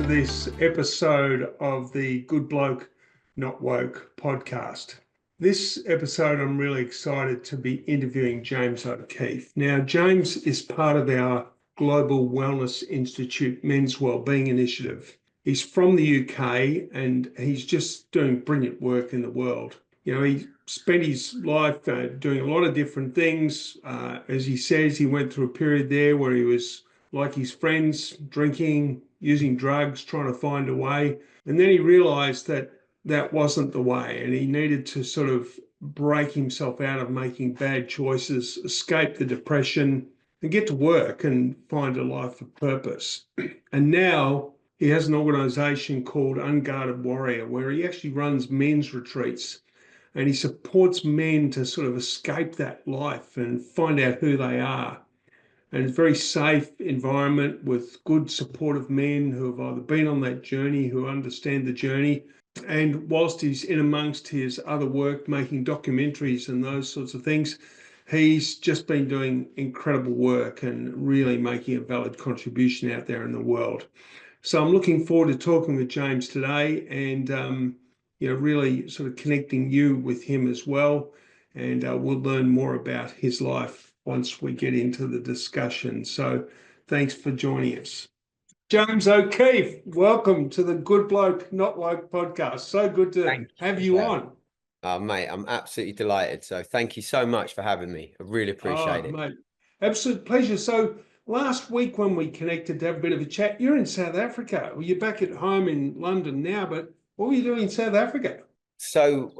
this episode of the Good Bloke, Not Woke podcast. This episode, I'm really excited to be interviewing James O'Keefe. Now, James is part of our Global Wellness Institute Men's Wellbeing Initiative. He's from the UK and he's just doing brilliant work in the world. You know, he spent his life doing a lot of different things. As he says, he went through a period there where he was like his friends, drinking, using drugs, trying to find a way. And then he realized that that wasn't the way, and he needed to sort of break himself out of making bad choices, escape the depression, and get to work and find a life of purpose. And now he has an organization called Unguarded Warrior, where he actually runs men's retreats, and he supports men to sort of escape that life and find out who they are. And it's a very safe environment with good supportive men who have either been on that journey, who understand the journey. And whilst he's in amongst his other work, making documentaries and those sorts of things, he's just been doing incredible work and really making a valid contribution out there in the world. So I'm looking forward to talking with James today and, really sort of connecting you with him as well. And we'll learn more about his life once we get into the discussion. So thanks for joining us. James O'Keefe, welcome to the Good Bloke, Not Woke podcast. So good to have you on. Oh, mate, I'm absolutely delighted. So thank you so much for having me. I really appreciate it. Mate, absolute pleasure. So last week when we connected to have a bit of a chat, you're in South Africa. Well, you're back at home in London now, but what were you doing in South Africa? So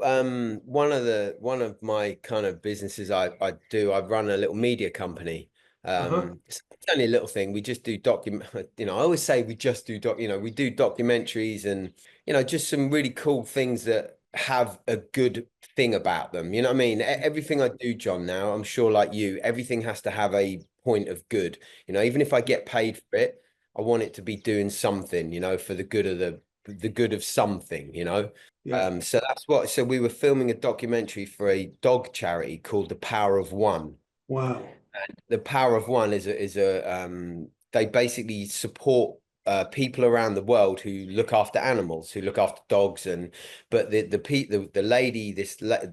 one of my kind of businesses I run a little media company. It's only a little thing. We just do I always say we just do we do documentaries and just some really cool things that have a good thing about them. You know what I mean? Everything I do, John, now, I'm sure like you, everything has to have a point of good. Even if I get paid for it, I want it to be doing something, for the good of the good of something, Yeah. So we were filming a documentary for a dog charity called The Power of One. Wow. And The Power of One is they basically support people around the world who look after animals, who look after dogs. But the lady,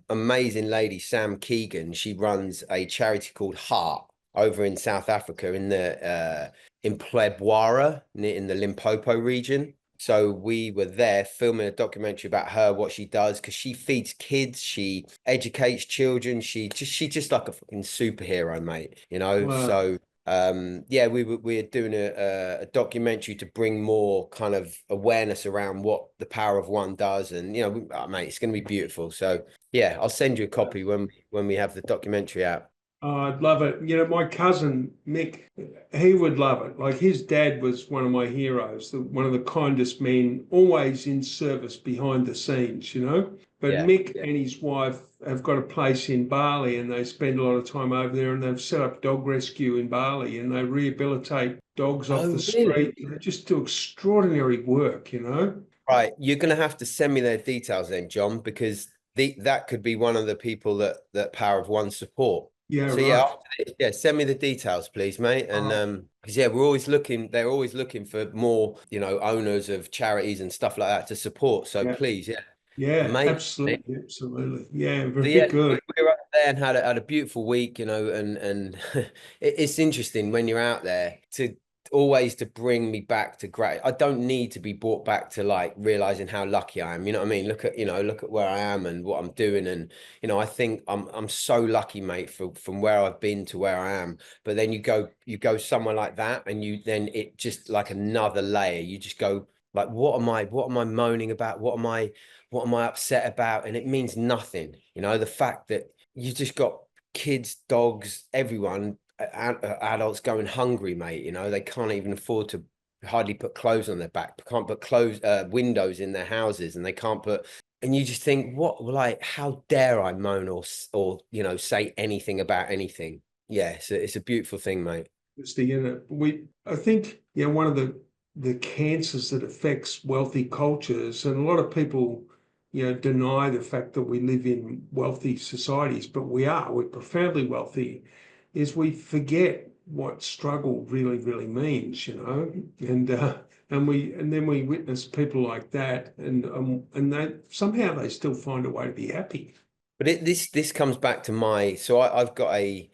amazing lady, Sam Keegan, she runs a charity called Heart over in South Africa in Plebwara, in the Limpopo region. So we were there filming a documentary about her, what she does, because she feeds kids, she educates children, she's just like a fucking superhero, mate. Wow. So we're doing a documentary to bring more kind of awareness around what the Power of One does, and mate, it's going to be beautiful. So yeah, I'll send you a copy when we have the documentary out. Oh, I'd love it. My cousin Mick, he would love it. Like his dad was one of my heroes, one of the kindest men, always in service behind the scenes, But Yeah. Mick and his wife have got a place in Bali and they spend a lot of time over there and they've set up dog rescue in Bali and they rehabilitate dogs off the street. They just do extraordinary work, Right. You're going to have to send me their details then, John, because that could be one of the people that Power of One support. Yeah, So right. send me the details, please, mate. And because they're always looking for more, owners of charities and stuff like that to support. So please, Yeah, amazing, absolutely. Yeah, very So, good. we were up there and had a beautiful week, and it's interesting when you're out there to bring me back to great. I don't need to be brought back to like realizing how lucky I am. You know what I mean? Look at where I am and what I'm doing, and I think I'm so lucky, mate, from where I've been to where I am. But then you go somewhere like that, and then it just like another layer. You just go like, what am I moaning about? What am I upset about? And it means nothing. The fact that you just got kids, dogs, everyone, adults going hungry, mate. They can't even afford to hardly put clothes on their back, can't put windows in their houses, and they can't put. And you just think, what? Like, how dare I moan or say anything about anything? Yeah, it's a beautiful thing, mate. I think one of the cancers that affects wealthy cultures, and a lot of people deny the fact that we live in wealthy societies, but we're profoundly wealthy, is we forget what struggle really, really means, and And then we witness people like that, and they somehow they still find a way to be happy. But this comes back to my, so I've got a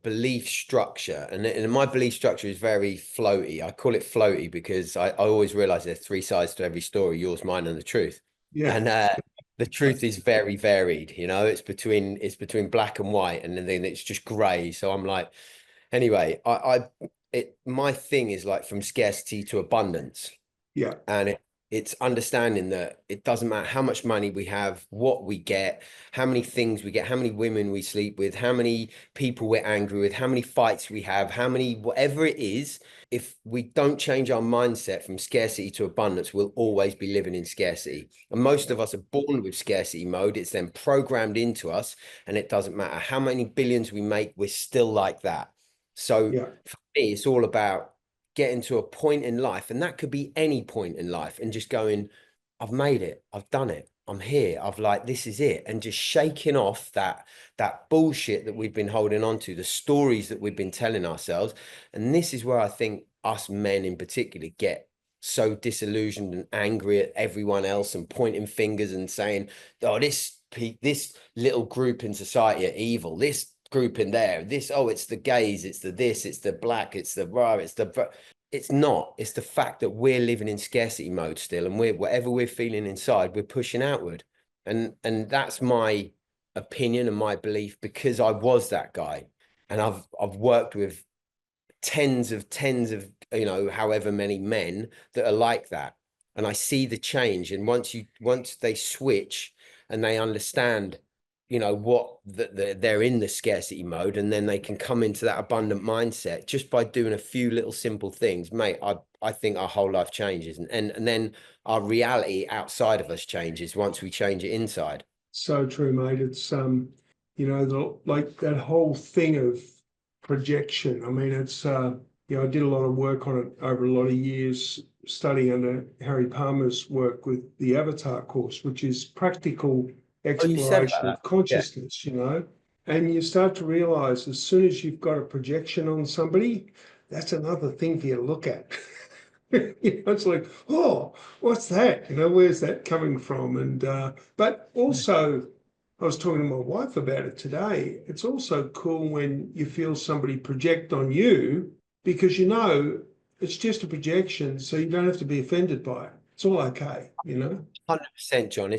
belief structure, and my belief structure is very floaty. I call it floaty because I always realize there's three sides to every story: yours, mine, and the truth. Yeah, And the truth is very varied. It's between black and white, and then it's just grey. So I'm like, anyway, my thing is like from scarcity to abundance. yeah, And it's understanding that it doesn't matter how much money we have, what we get, how many things we get, how many women we sleep with, how many people we're angry with, how many fights we have, how many, whatever it is. If we don't change our mindset from scarcity to abundance, we'll always be living in scarcity. And most of us are born with scarcity mode. It's then programmed into us, and it doesn't matter how many billions we make, we're still like that. So yeah. for me, it's all about getting to a point in life, and that could be any point in life, and just going, I've made it, I've done it, I'm here, I've like, this is it, and just shaking off that bullshit that we've been holding on to, the stories that we've been telling ourselves. And this is where I think us men in particular get so disillusioned and angry at everyone else and pointing fingers and saying, oh, this little group in society are evil, this group in there, this, oh, it's the gays, it's the this, it's the black, it's the rah, it's not. It's the fact that we're living in scarcity mode still, and we're, whatever we're feeling inside, we're pushing outward. And that's my opinion and my belief, because I was that guy, and I've worked with tens of however many men that are like that, and I see the change. And once they switch and they understand what that they're in the scarcity mode, and then they can come into that abundant mindset just by doing a few little simple things, mate. I think our whole life changes, and then our reality outside of us changes once we change it inside. So true, mate. It's like that whole thing of projection. I mean, it's I did a lot of work on it over a lot of years, studying under Harry Palmer's work with the Avatar course, which is practical Oh, you said about exploration that. of Yeah. consciousness. And you start to realize as soon as you've got a projection on somebody, that's another thing for you to look at. It's like, oh, what's that? Where's that coming from? And but also, I was talking to my wife about it today. It's also cool when you feel somebody project on you, because it's just a projection, so you don't have to be offended by it. It's all okay. 100%, John.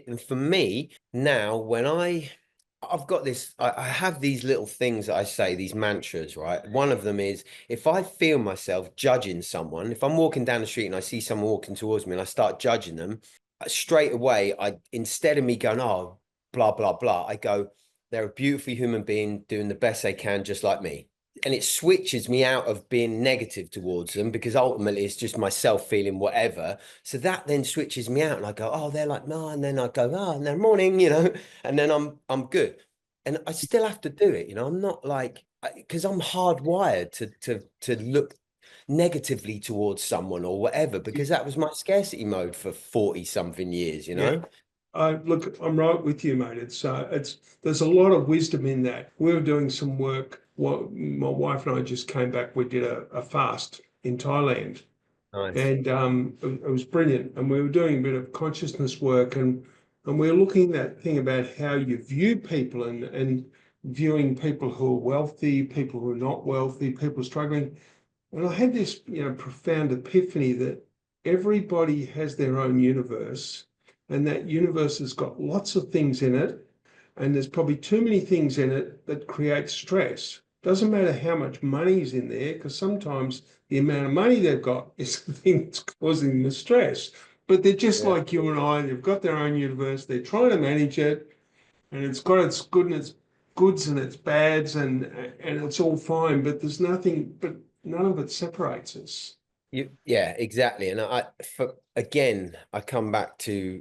And for me now, when I've got this, I have these little things that I say, these mantras, right? One of them is, if I feel myself judging someone, if I'm walking down the street and I see someone walking towards me and I start judging them, straight away, instead of me going, oh, blah, blah, blah, I go, they're a beautiful human being doing the best they can, just like me. And it switches me out of being negative towards them, because ultimately it's just myself feeling whatever. So that then switches me out, and I go, oh, they're like, no, and then I go, oh, and then morning, and then I'm good. And I still have to do it. I'm not like, because I'm hardwired to look negatively towards someone or whatever, because that was my scarcity mode for 40 something years, Yeah. Look, I'm right with you, mate. There's a lot of wisdom in that. We were doing some work. My wife and I just came back. We did a fast in Thailand, Nice. and it was brilliant. And we were doing a bit of consciousness work, and we were looking at that thing about how you view people, and viewing people who are wealthy, people who are not wealthy, people struggling. And I had this, profound epiphany that everybody has their own universe, and that universe has got lots of things in it, and there's probably too many things in it that create stress. Doesn't matter how much money is in there, because sometimes the amount of money they've got is the thing that's causing the stress. But they're just Yeah. like you and I, they've got their own universe, they're trying to manage it, and it's got its good and its goods and its bads, and it's all fine, but none of it separates us. Yeah, exactly. And again, I come back to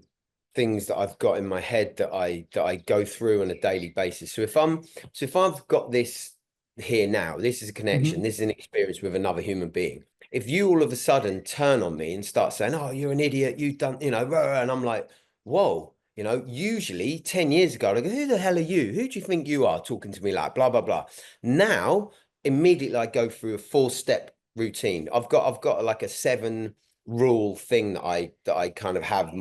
things that I've got in my head that I go through on a daily basis. So if I've got this here now, this is a connection, Mhm. this is an experience with another human being. If you all of a sudden turn on me and start saying, "Oh, you're an idiot, you've done," rah, rah," and I'm like, "Whoa." Usually 10 years ago, I go, "Who the hell are you? Who do you think you are talking to me like blah, blah, blah?" Now, immediately I go through a 4-step routine. I've got like a 7 rule thing that I kind of have in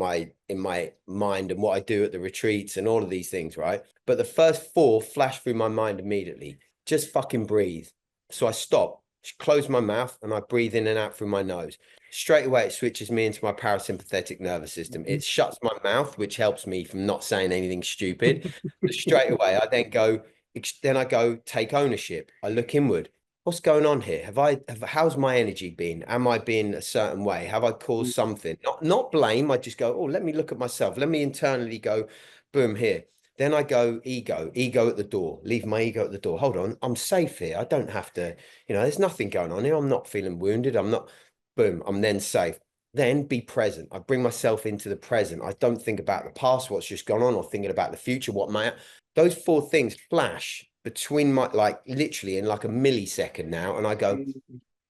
my mind, and what I do at the retreats and all of these things, right? But the first 4 flash through my mind immediately. Just fucking breathe. So I stop, close my mouth, and I breathe in and out through my nose. Straight away, it switches me into my parasympathetic nervous system. It shuts my mouth, which helps me from not saying anything stupid. Straight away, then I go take ownership. I look inward. What's going on here? How's my energy been? Am I being a certain way? Have I caused something? Not blame. I just go, oh, let me look at myself. Let me internally go, boom, here. Then I go ego at the door, leave my ego at the door. Hold on, I'm safe here. I don't have to, there's nothing going on here. I'm not feeling wounded. I'm not, boom, I'm then safe. Then be present. I bring myself into the present. I don't think about the past, what's just gone on, or thinking about the future, those 4 things flash between my, like literally in like a millisecond now. And I go,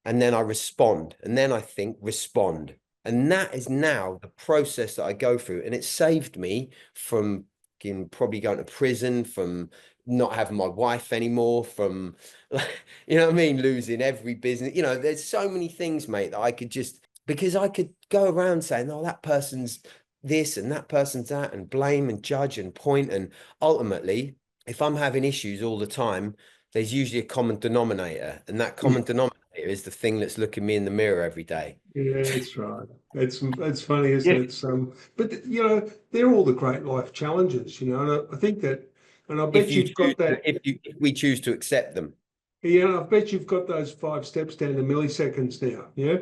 and then I respond, and then I think, respond. And that is now the process that I go through. And it saved me from probably going to prison, from not having my wife anymore, from, you know what I mean, losing every business. There's so many things, mate, that I could just, because I could go around saying, oh, that person's this and that person's that, and blame and judge and point. And ultimately, if I'm having issues all the time, there's usually a common denominator, and that common denominator is the thing that's looking me in the mirror every day. Yeah, that's right. It's funny, isn't Yeah. it? But they're all the great life challenges, and I think that, and I If bet you you've choose got that. if we choose to accept them. Yeah, I bet you've got those 5 steps down to milliseconds now. Yeah,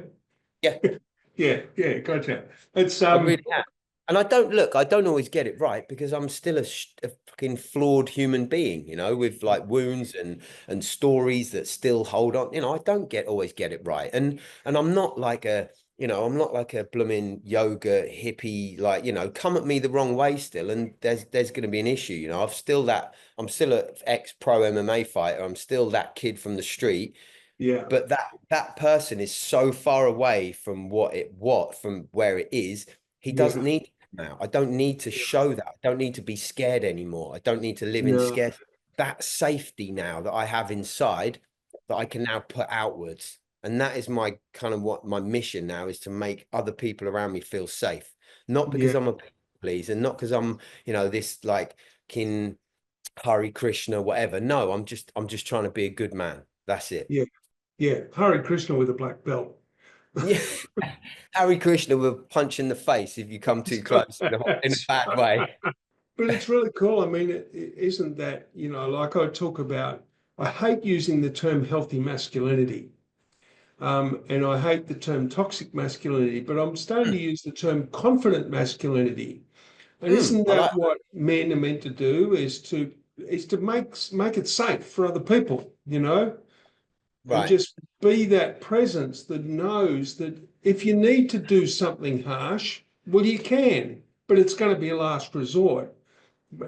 Yeah, yeah, gotcha. It's I really have. And I don't always get it right, because I'm still a fucking flawed human being, with like wounds and stories that still hold on. I don't always get it right. And I'm not like a blooming yoga hippie, like, come at me the wrong way still. And there's going to be an issue. I'm still an ex-pro MMA fighter. I'm still that kid from the street. yeah, But that person is so far away from from where it is. He doesn't yeah, need now. I don't need to show that. I don't need to be scared anymore. I don't need to live in no, scare. That safety now that I have inside, that I can now put outwards. And that is my kind of what my mission now is, to make other people around me feel safe. Not because yeah, I'm a people pleaser, and not because I'm, this like kin Hari Krishna, whatever. No, I'm just trying to be a good man. That's it. yeah, yeah. Hare Krishna with a black belt. Yeah. Harry Krishna will punch in the face if you come too close in a That's bad right. way. But it's really cool. I mean, isn't that, like I talk about, I hate using the term healthy masculinity. And I hate the term toxic masculinity, but I'm starting to use the term confident masculinity. And isn't I that like what men are meant to do? Is to make it safe for other people, and right. just be that presence that knows that if you need to do something harsh, well, you can, but it's going to be a last resort.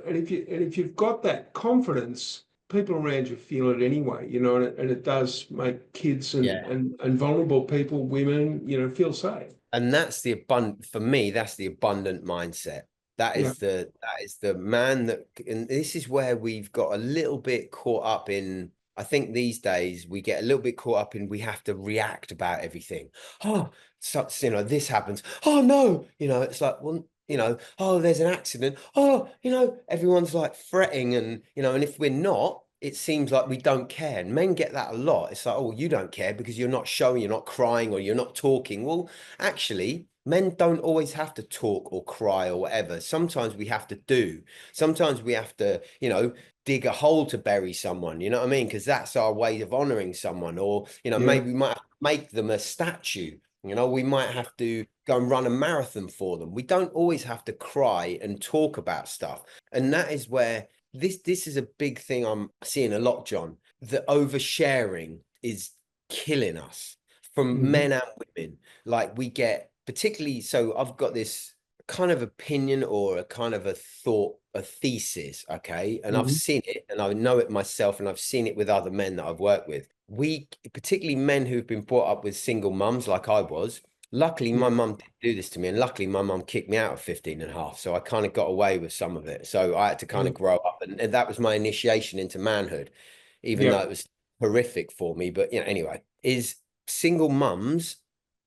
And if you've got that confidence, people around you feel it anyway, and it does make kids and, Yeah. and and vulnerable people, women, feel safe. And that's the abundant, for me, that's the abundant mindset. Yeah. That is the man that, and this is where we've got a little bit caught up in. I think these days we get a little bit caught up in, we have to react about everything. Oh, so, this happens. Oh no, it's like, well, oh, there's an accident. Oh, everyone's like fretting, and if we're not, it seems like we don't care. And men get that a lot. It's like, oh, you don't care because you're not showing, you're not crying, or you're not talking. Well, actually, men don't always have to talk or cry or whatever. Sometimes we have to do. Sometimes we have to, dig a hole to bury someone. You know what I mean? Because that's our way of honoring someone. Or, Yeah. maybe we might make them a statue. We might have to go and run a marathon for them. We don't always have to cry and talk about stuff. And that is where this is a big thing I'm seeing a lot, John. The oversharing is killing us, from Mhm. men and women. Like, we get, particularly, so I've got this kind of opinion, or a kind of a thought, a thesis, okay? And I've Mhm. seen it, and I know it myself, and I've seen it with other men that I've worked with. We, particularly men who've been brought up with single mums like I was. Luckily, my Yeah. mum didn't do this to me, and luckily my mum kicked me out of 15 and a half. So I kind of got away with some of it. So I had to kind Yeah. of grow up, and that was my initiation into manhood, even Yeah. though it was horrific for me. But, anyway, is single mums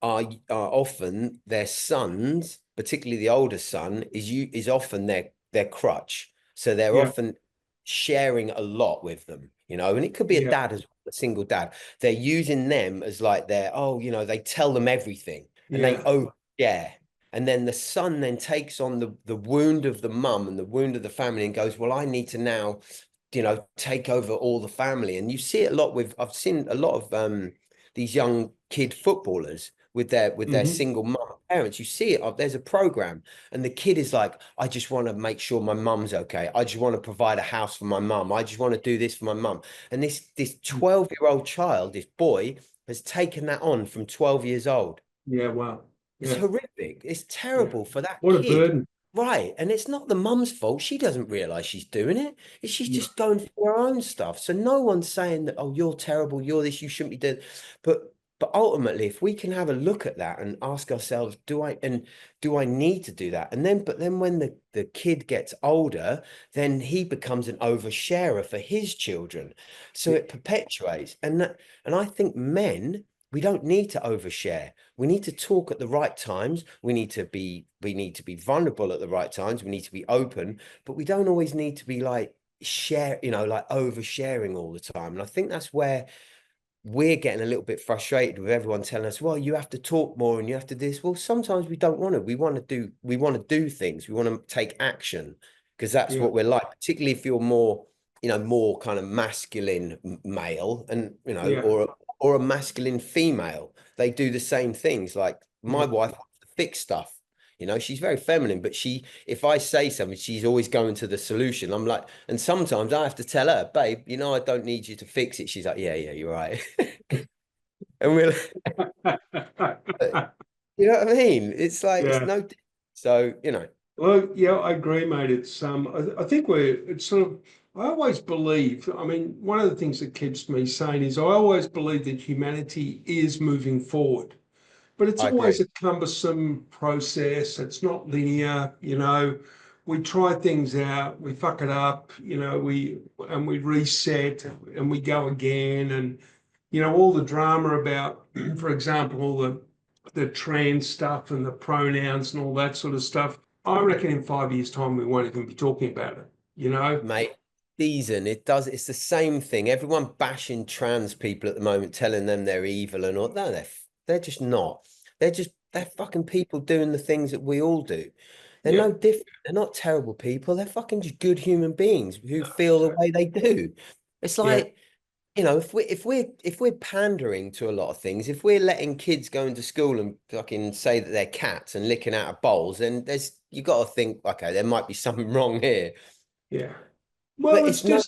are often their sons, particularly the older son, is often their crutch. So they're Yeah. often sharing a lot with them, and it could be a Yeah. dad as well, a single dad. They're using them as like they tell them everything and they Yeah. overshare. And then the son then takes on the wound of the mum and the wound of the family and goes, well, I need to now, take over all the family. And you see it a lot I've seen a lot of these young kid footballers with their Hmm. single mum parents. You see it. There's a program, and the kid is like, I just want to make sure my mum's okay. I just want to provide a house for my mum. I just want to do this for my mum. And this 12-year-old child, this boy, has taken that on from 12 years old. Yeah. Wow. It's Yeah. horrific. It's Yeah. terrible for that What a kid. burden. Right. And it's not the mum's fault. She doesn't realize she's doing it. She's No. just going through her own stuff. So no one's saying that, oh, you're terrible, you're this, you shouldn't be doing. But ultimately, if we can have a look at that and ask ourselves, do I need to do that? But then when the kid gets older, then he becomes an oversharer for his children. So Yeah. it perpetuates. And I think men, we don't need to overshare. We need to talk at the right times. We need to be vulnerable at the right times. We need to be open, but we don't always need to be like like oversharing all the time. And I think that's where we're getting a little bit frustrated with everyone telling us, well, you have to talk more and you have to do this. Well, sometimes we don't want to. We want to do things. We want to take action because that's Yeah. what we're like, particularly if you're more kind of masculine male and, Yeah. or a masculine female. They do the same things. Like my Yeah. wife wants to fix stuff. She's very feminine, but if I say something, she's always going to the solution. I'm like, and sometimes I have to tell her, babe, I don't need you to fix it. She's like, yeah, yeah, you're right. And we're, you know what I mean? It's like, it's Yeah. no, so, Well, yeah, I agree, mate. I think it's sort of, I always believe, I mean, one of the things that keeps me sane is I always believe that humanity is moving forward, but it's I agree. always a cumbersome process. It's not linear, we try things out, we fuck it up, we reset and we go again. And, all the drama about, for example, all the trans stuff and the pronouns and all that sort of stuff. I reckon in 5 years' time we won't even be talking about it. Mate, it's the same thing. Everyone bashing trans people at the moment, telling them they're evil and all. No, they're just not. They're fucking people doing the things that we all do. They're Yeah, no different. They're not terrible people. They're fucking just good human beings who feel the way they do. It's yeah, like, if we're pandering to a lot of things, if we're letting kids go into school and fucking say that they're cats and licking out of bowls, then you got to think, okay, there might be something wrong here. yeah. But Well, it's not.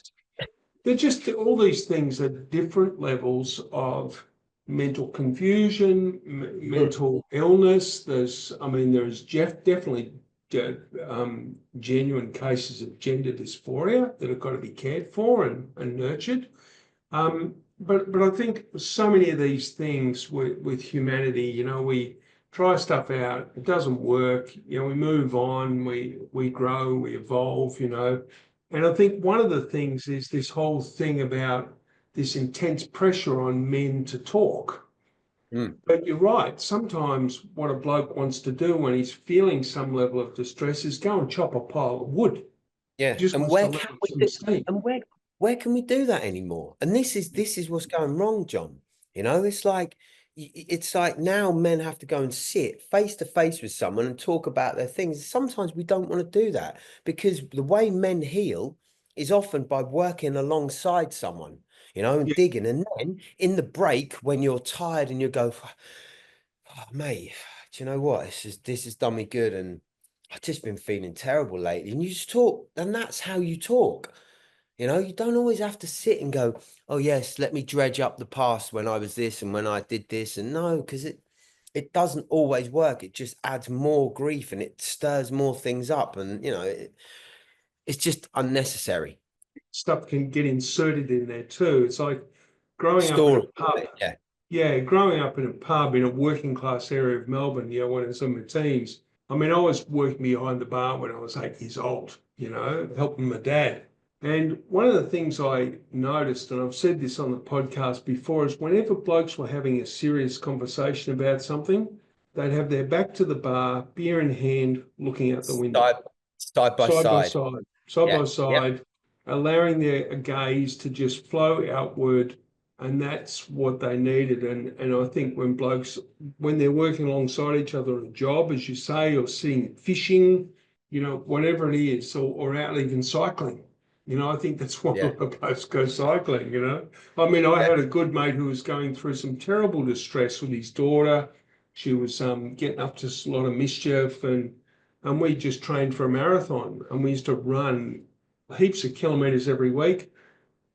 they're just all these things are different levels of mental confusion, mental illness. There's definitely genuine cases of gender dysphoria that have got to be cared for and nurtured. But I think so many of these things with humanity, we try stuff out, it doesn't work, we move on, we grow, we evolve, And I think one of the things is this whole thing about this intense pressure on men to talk. Mm, But you're right, sometimes what a bloke wants to do when he's feeling some level of distress is go and chop a pile of wood. He yeah. just And wants to where let can out we some do, steam. and where can we do that anymore? And this is what's going wrong, John. It's like now men have to go and sit face to face with someone and talk about their things. Sometimes we don't want to do that because the way men heal is often by working alongside someone, and Yeah, digging. And then in the break, when you're tired and you go, oh, mate, do you know what? This has done me good, and I've just been feeling terrible lately. And you just talk, and that's how you talk. You don't always have to sit and go, oh yes, let me dredge up the past when I was this and when I did this. And no, because it doesn't always work. It just adds more grief and it stirs more things up. And it's just unnecessary. stuff can get inserted in there too. It's like growing up in a Story. pub. Yeah. Yeah, growing up in a pub in a working class area of Melbourne, when I was in my teens. I mean, I was working behind the bar when I was 8 years old, helping my dad. And one of the things I noticed, and I've said this on the podcast before, is whenever blokes were having a serious conversation about something, they'd have their back to the bar, beer in hand, looking out the window, Side, side by side by side. side, side Yeah. by Yep. side, allowing their gaze to just flow outward. And that's what they needed. And I think when blokes, when they're working alongside each other on a job, as you say, or sitting fishing, whatever it is, or out even cycling. I think that's why a Yeah. lot of blokes go cycling. I mean, I Yeah. had a good mate who was going through some terrible distress with his daughter. She was getting up to a lot of mischief, and we just trained for a marathon, and we used to run heaps of kilometers every week,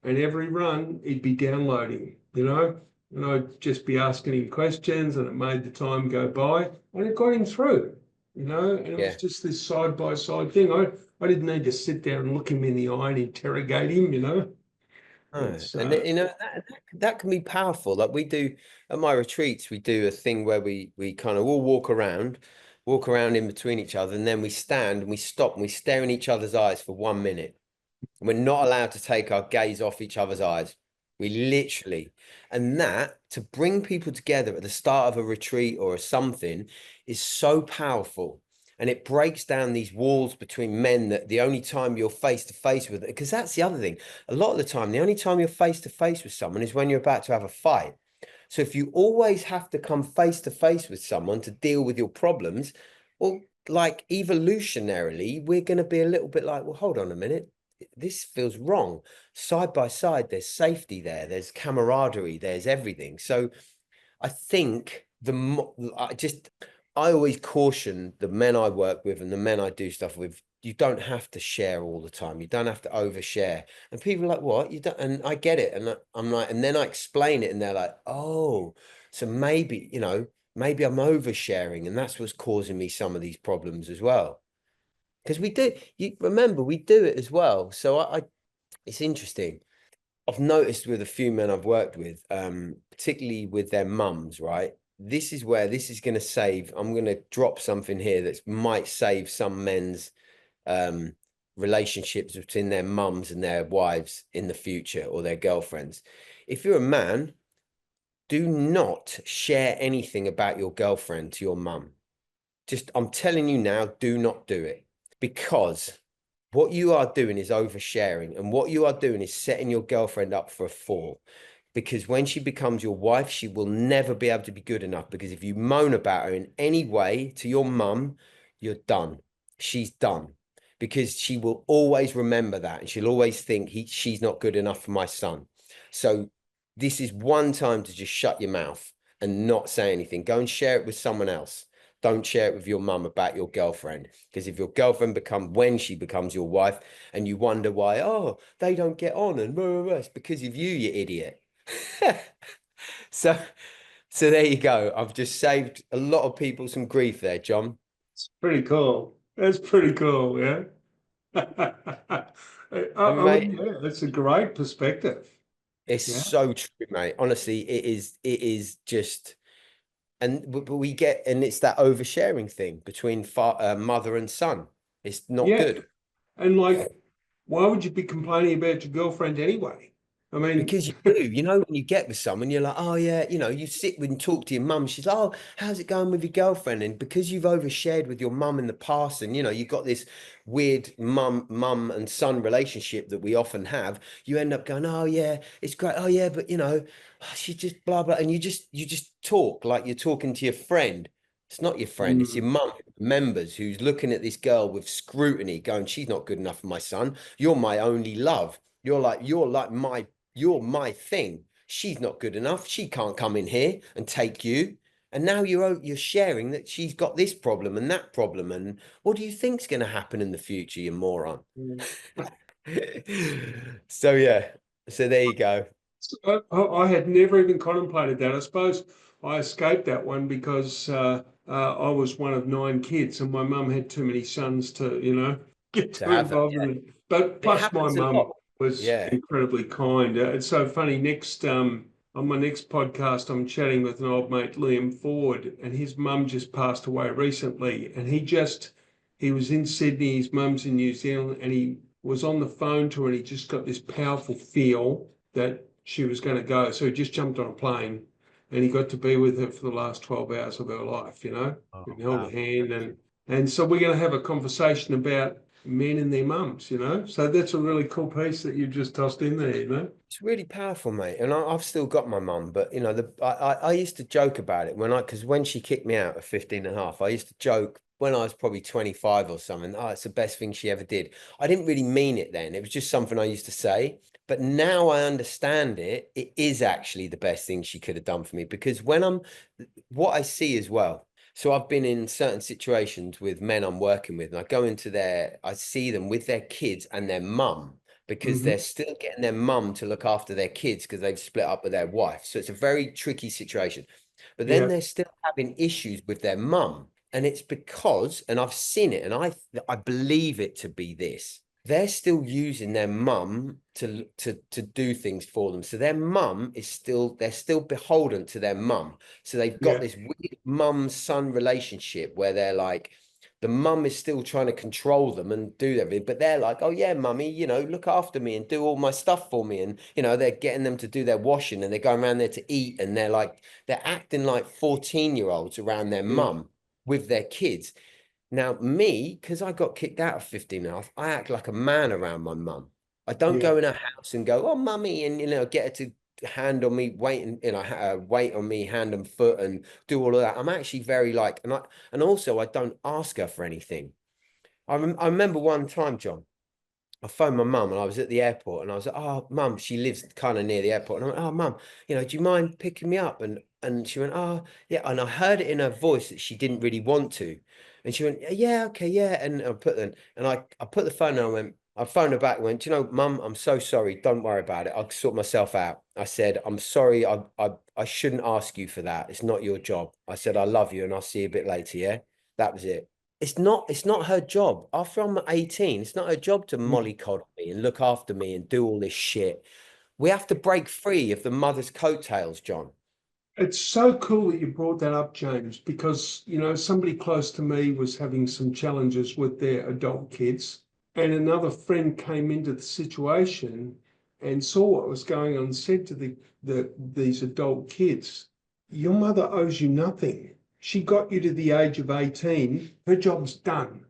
and every run he'd be downloading, and I'd just be asking him questions, and it made the time go by, and it got him through, and it was Yeah. just this side by side thing. I didn't need to sit down and look him in the eye and interrogate him. No. It's And that can be powerful. Like we do at my retreats, we do a thing where we kind of all walk around in between each other, and then we stand and we stop and we stare in each other's eyes for 1 minute. We're not allowed to take our gaze off each other's eyes. We literally, and that to bring people together at the start of a retreat or something is so powerful. And it breaks down these walls between men that the only time you're face to face with, because that's the other thing. A lot of the time, the only time you're face to face with someone is when you're about to have a fight. So if you always have to come face to face with someone to deal with your problems, well, like evolutionarily, we're going to be a little bit like, well, hold on a minute, this feels wrong. Side by side, there's safety there, there's camaraderie, there's everything. So I think I always caution the men I work with and the men I do stuff with, you don't have to share all the time. You don't have to overshare. And people are like, what? You don't, and I get it. And I'm like, and then I explain it and they're like, oh, so maybe I'm oversharing and that's what's causing me some of these problems as well. Because you remember, we do it as well. So it's interesting. I've noticed with a few men I've worked with, particularly with their mums, right? This is where this is going to save. I'm going to drop something here that might save some men's um, relationships between their mums and their wives in the future or their girlfriends. If you're a man, do not share anything about your girlfriend to your mum. Just, I'm telling you now, do not do it because what you are doing is oversharing, and what you are doing is setting your girlfriend up for a fall. Because when she becomes your wife, she will never be able to be good enough. Because if you moan about her in any way to your mum, you're done. She's done. Because she will always remember that, and she'll always think she's not good enough for my son. So this is one time to just shut your mouth and not say anything. Go and share it with someone else. Don't share it with your mum about your girlfriend, because if your girlfriend when she becomes your wife and you wonder why, oh, they don't get on and blah, blah, blah, it's because of you idiot. so so there you go. I've just saved a lot of people some grief there, John. Pretty cool. That's pretty cool, yeah. I, And I mean, mate, yeah, that's a great perspective. it's Yeah. so true, mate. Honestly, it is just, but we get, and it's that oversharing thing between mother and son. It's not Yeah. good. And like, why would you be complaining about your girlfriend anyway? I mean, Because you do, when you get with someone, you're like, oh yeah, you sit with and talk to your mum. She's like, oh, how's it going with your girlfriend? And because you've overshared with your mum in the past, and you've got this weird mum and son relationship that we often have, you end up going, oh yeah, it's great. Oh yeah, but she just blah blah, and you just talk like you're talking to your friend. It's not your friend, it's your mm, mum members who's looking at this girl with scrutiny, going, she's not good enough for my son. You're my only love. You're my thing. She's not good enough. She can't come in here and take you. And now you're sharing that she's got this problem and that problem. And what do you think's going to happen in the future, you moron? mm. So yeah. So there you go. I had never even contemplated that. I suppose I escaped that one because I was one of 9 kids, and my mum had too many sons to get To too have that. involved in it. But It plus, my happens a mum lot. was Yeah. incredibly kind. It's so funny. On my next podcast, I'm chatting with an old mate, Liam Ford, and his mum just passed away recently, and he was in Sydney. His mum's in New Zealand, and he was on the phone to her, and he just got this powerful feel that she was going to go. So he just jumped on a plane, and he got to be with her for the last 12 hours of her life, Oh, and held her wow. hand. And so we're going to have a conversation about men and their mums. So that's a really cool piece that you just tossed in there. It's really powerful, mate. And I've still got my mum, but I used to joke about it because when she kicked me out at 15 and a half, I used to joke when I was probably 25 or something. Oh, it's the best thing she ever did. I didn't really mean it then. It was just something I used to say. But now I understand it. It is actually the best thing she could have done for me because what I see as well. So I've been in certain situations with men I'm working with, and I see them with their kids and their mum because Hmm. they're still getting their mum to look after their kids because they've split up with their wife. So it's a very tricky situation. But then Yeah, they're still having issues with their mum. And it's because, and I've seen it, and I believe it to be this. They're still using their mum to do things for them. So their mum they're still beholden to their mum. So they've got yeah, this weird mum-son relationship where they're like, the mum is still trying to control them and do everything, but they're like, oh yeah, mummy, look after me and do all my stuff for me. And, they're getting them to do their washing and they're going around there to eat. And they're acting like 14-year-olds around their yeah, mum with their kids. Now, me, because I got kicked out of 15 and a half, I act like a man around my mum. I don't yeah. go in her house and go, oh, mummy, and, get her to hand on me, wait on me, hand and foot, and do all of that. I'm actually very like, and also I don't ask her for anything. I remember one time, John, I phoned my mum and I was at the airport and I was like, oh, mum, she lives kind of near the airport. And I went, oh, mum, do you mind picking me up? And she went, oh, yeah. And I heard it in her voice that she didn't really want to. And she went, yeah, okay, yeah. And I put the phone down and I phoned her back and went, mum, I'm so sorry. Don't worry about it. I'll sort myself out. I said, I'm sorry. I shouldn't ask you for that. It's not your job. I said, I love you and I'll see you a bit later. Yeah. That was it. It's not her job. After I'm 18, it's not her job to mollycoddle me and look after me and do all this shit. We have to break free of the mother's coattails, John. It's so cool that you brought that up, James, because, somebody close to me was having some challenges with their adult kids, and another friend came into the situation and saw what was going on and said to these adult kids, your mother owes you nothing. She got you to the age of 18. Her job's done.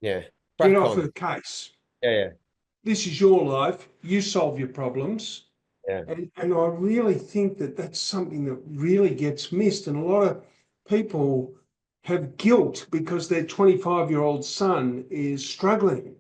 Yeah. Get Crack off on. her case. Yeah, yeah, This is your life. You solve your problems. yeah. And I really think that that's something that really gets missed. And a lot of people have guilt because their 25-year-old son is struggling,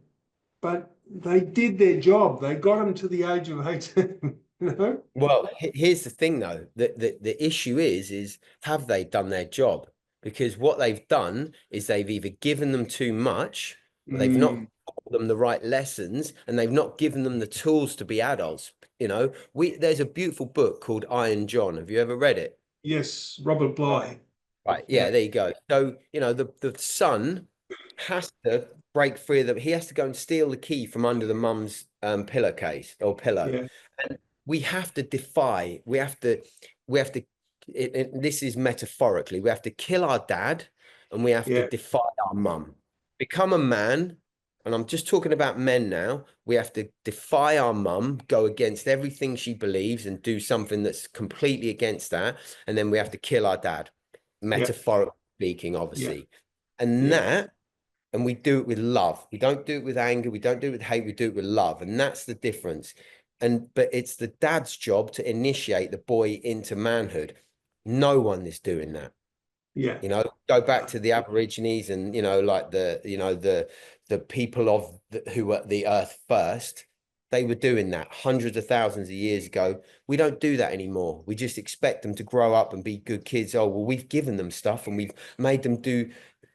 but they did their job. They got him to the age of 18, you know? Well, here's the thing though. The issue is have they done their job? Because what they've done is they've either given them too much, or they've not Mm, taught them the right lessons, and they've not given them the tools to be adults. There's a beautiful book called Iron John. Have you ever read it? yes, Robert Bly. Right. Yeah, Yeah, there you go. So, the son has to break free of them. He has to go and steal the key from under the mum's pillowcase or pillow. yeah, And we have to, this is metaphorically, we have to kill our dad and we have to yeah, defy our mum. Become a man. And I'm just talking about men now. We have to defy our mum, go against everything she believes and do something that's completely against that. And then we have to kill our dad yeah, metaphorically speaking, yeah, obviously. And yeah, that, and we do it with love. We don't do it with anger. We don't do it with hate. We do it with love. And that's the difference. But it's the dad's job to initiate the boy into manhood. No one is doing that. yeah. Go back to the Aborigines and, like the people who were the earth first. They were doing that hundreds of thousands of years ago. We don't do that anymore. We just expect them to grow up and be good kids. Oh, well, we've given them stuff and we've made them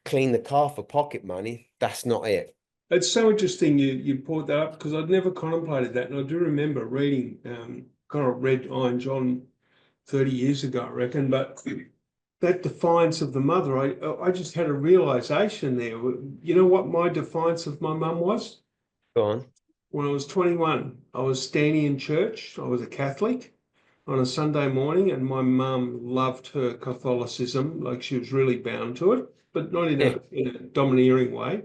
clean the car for pocket money. That's not it. It's so interesting you brought that up because I'd never contemplated that. And I do remember reading, kind of read Iron John 30 years ago, I reckon, but that defiance of the mother, I just had a realization there. You know what my defiance of my mum was? Go on. When I was 21, I was standing in church. I was a Catholic on a Sunday morning, and my mum loved her Catholicism, like she was really bound to it, but not in Yeah. a domineering way.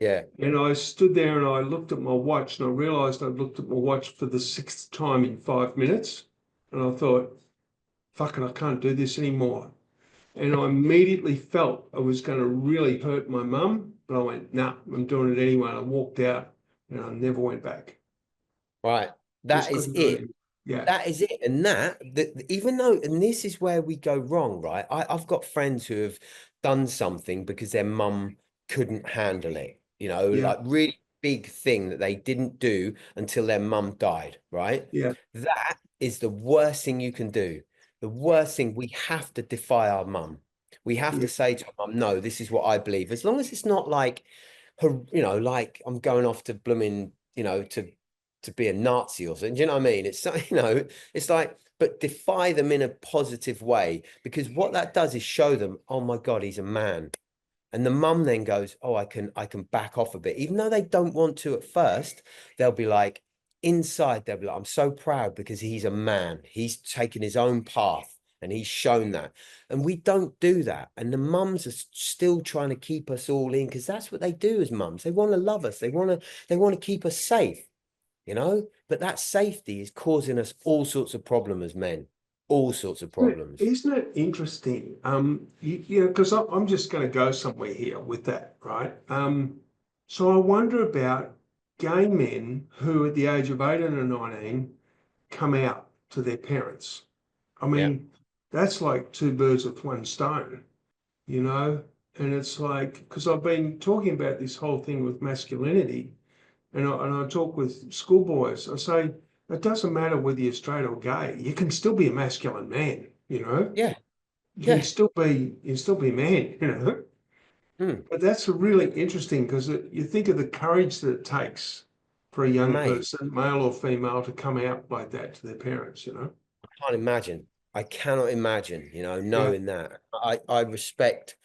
Yeah. And I stood there and I looked at my watch and I realized I'd looked at my watch for the sixth time in 5 minutes. And I thought, fuck it, I can't do this anymore. And I immediately felt I was going to really hurt my mum, but I went, nah, I'm doing it anyway. And I walked out and I never went back. Right. That Just is couldn't do it. it. Yeah, That is it. And even though, and this is where we go wrong, right? I've got friends who have done something because their mum couldn't handle it, yeah, like really big thing that they didn't do until their mum died, right? yeah, That is the worst thing you can do. The worst thing, we have to defy our mum. We have yeah, to say to our mum, no, this is what I believe. As long as it's not like, like I'm going off to blooming, to be a Nazi or something. Do you know what I mean? It's it's like, but defy them in a positive way, because what that does is show them, oh my God, he's a man. And the mum then goes, oh, I can back off a bit, even though they don't want to at first. They'll be like, inside, they'll be like, I'm so proud because he's a man. He's taken his own path and he's shown that. And we don't do that. And the mums are still trying to keep us all in, because that's what they do as mums. They want to love us. They want to keep us safe, but that safety is causing us all sorts of problems as men, all sorts of problems. Isn't it interesting? Because I'm just going to go somewhere here with that, right? So I wonder about gay men who, at the age of 18 or 19, come out to their parents. I Yeah. mean, that's like two birds with one stone, you know? And it's like, because I've been talking about this whole thing with masculinity, and I talk with schoolboys. I say, it doesn't matter whether you're straight or gay. You can still be a masculine man, you know? Yeah. You can Yeah. still be a man, you know? Hmm. But that's really interesting because you think of the courage that it takes for a young Mate, person, male or female, to come out like that to their parents, you know? I can't imagine. I cannot imagine, Yeah, knowing that. I respect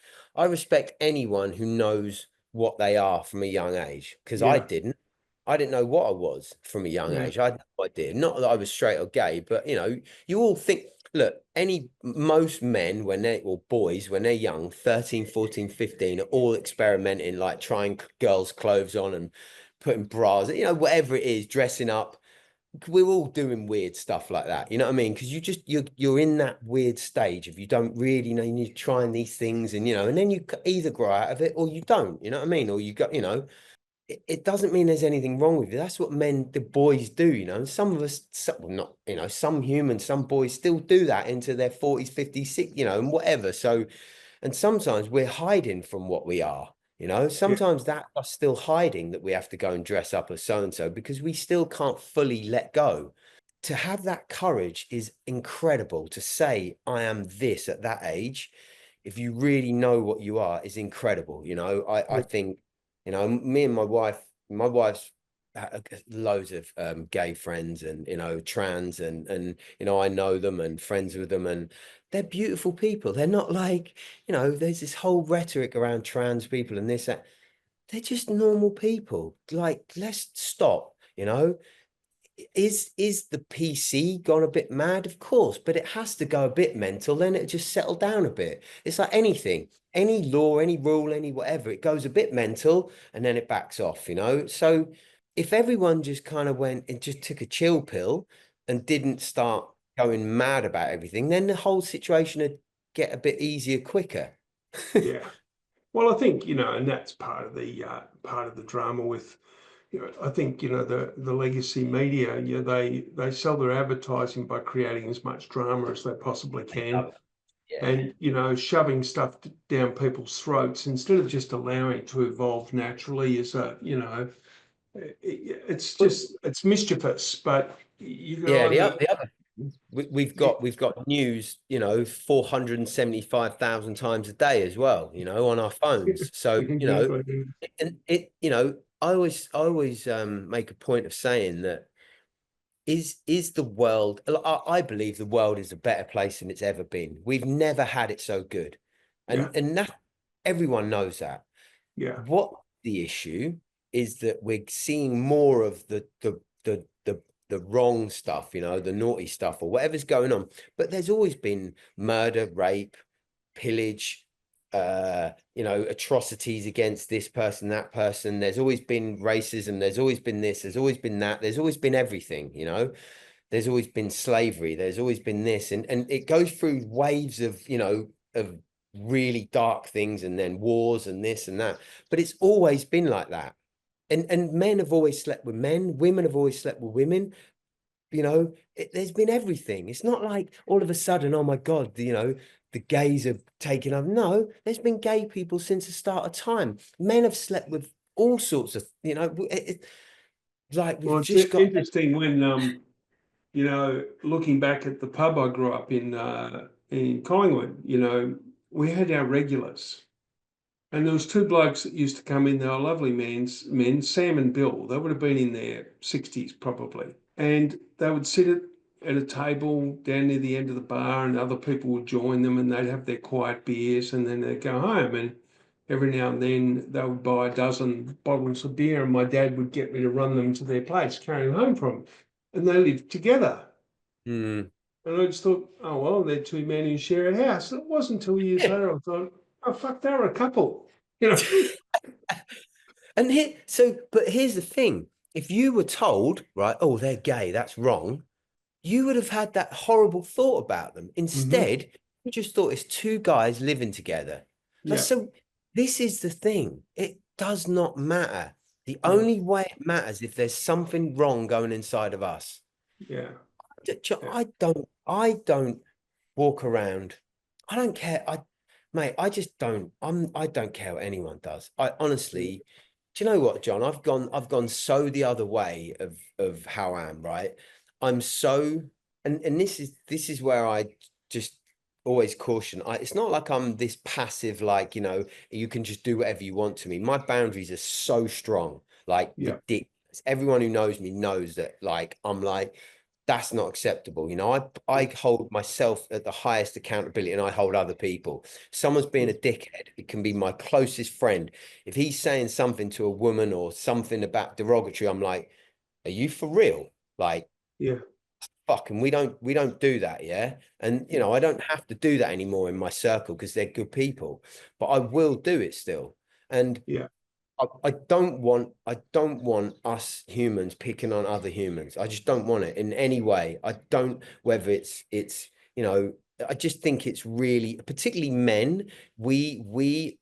anyone who knows what they are from a young age, because I yeah, didn't. I didn't know what I was from a young yeah, age. I had no idea. Not that I was straight or gay, but you all think, look, most men when they or boys when they're young, 13, 14, 15, are all experimenting, like trying girls' clothes on and putting bras, whatever it is, dressing up. We're all doing weird stuff like that, you know what I mean? Because you're in that weird stage of, you don't really know, you're trying these things, and then you either grow out of it or you don't, you know what I mean? Or you got, it doesn't mean there's anything wrong with you. That's what the boys do, and some of us, well, not, some humans, some boys still do that into their 40s, 50s, 60s, and whatever. So, and sometimes we're hiding from what we are. yeah, Sometimes that's us still hiding, that we have to go and dress up as so and so, because we still can't fully let go. To have that courage is incredible. To say, I am this at that age, if you really know what you are, is incredible. I yeah, think, me and my wife's loads of gay friends, and trans, and I know them and friends with them, and they're beautiful people. They're not like, there's this whole rhetoric around trans people and this, that. They're just normal people. Like, let's stop. Is the PC gone a bit mad? Of course, but it has to go a bit mental, then it just settle down a bit. It's like anything, any law, any rule, any whatever, it goes a bit mental and then it backs off. So if everyone just kind of went and just took a chill pill and didn't start going mad about everything, then the whole situation would get a bit easier quicker. yeah. Well, I think, and that's part of the drama with, I think, the legacy media, they sell their advertising by creating as much drama as they possibly can, Yeah. and shoving stuff down people's throats instead of just allowing it to evolve naturally. It's mischievous, but you can Yeah, the, either. o- the other we've got news, 475,000 times a day as well, on our phones. So, Exactly. I always make a point of saying that, is the world, I believe the world is a better place than it's ever been. We've never had it so good. Yeah, And that, everyone knows that. yeah, What the issue is, that we're seeing more of the wrong stuff, the naughty stuff or whatever's going on. But there's always been murder, rape, pillage, atrocities against this person, that person. There's always been racism. There's always been this. There's always been that. There's always been everything, There's always been slavery. There's always been this. And it goes through waves of really dark things and then wars and this and that. But it's always been like that. And men have always slept with men. Women have always slept with women. There's been everything. It's not like all of a sudden, oh my God, the gays are taking up. No, there's been gay people since the start of time. Men have slept with all sorts of, like Well, we've it's just got. interesting when looking back at the pub I grew up in Collingwood, we had our regulars. And there was two blokes that used to come in. They were lovely men, Sam and Bill. They would have been in their 60s probably. And they would sit at a table down near the end of the bar, and other people would join them, and they'd have their quiet beers, and then they'd go home. And every now and then they would buy a dozen bottles of beer, and my dad would get me to run them to their place, carry them home from them. And they lived together. Mm. And I just thought, oh, well, they're two men who share a house. It wasn't until years later I thought, oh, fuck, they were a couple. And but here's the thing. If you were told, right, oh, they're gay, that's wrong, you would have had that horrible thought about them. Instead, you just thought it's two guys living together. Yeah, So this is the thing. It does not matter. The yeah, only way it matters if there's something wrong going inside of us. yeah, yeah. I don't walk around. I don't care. Mate, I just don't. I don't care what anyone does. I honestly, do you know what, John? I've gone so the other way of how I am, right? I'm so, and this is where I just always caution. It's not like I'm this passive, like, you can just do whatever you want to me. My boundaries are so strong, like Yeah. ridiculous. Everyone who knows me knows that, like, I'm like, that's not acceptable. I hold myself at the highest accountability, and I hold other people. Someone's being a dickhead. It can be my closest friend. If he's saying something to a woman or something about derogatory, I'm like, are you for real? Like, Yeah. fuck, and we don't do that, yeah. And I don't have to do that anymore in my circle because they're good people, but I will do it still. And Yeah. I don't want us humans picking on other humans. I just don't want it in any way. I don't, whether I just think it's really, particularly men, we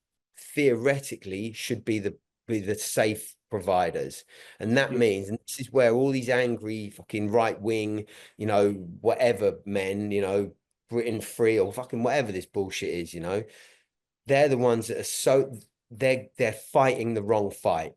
theoretically should be the safe providers. And that Yeah. means, and this is where all these angry fucking right wing, whatever men, Britain free or fucking whatever this bullshit is, they're the ones that are they're fighting the wrong fight.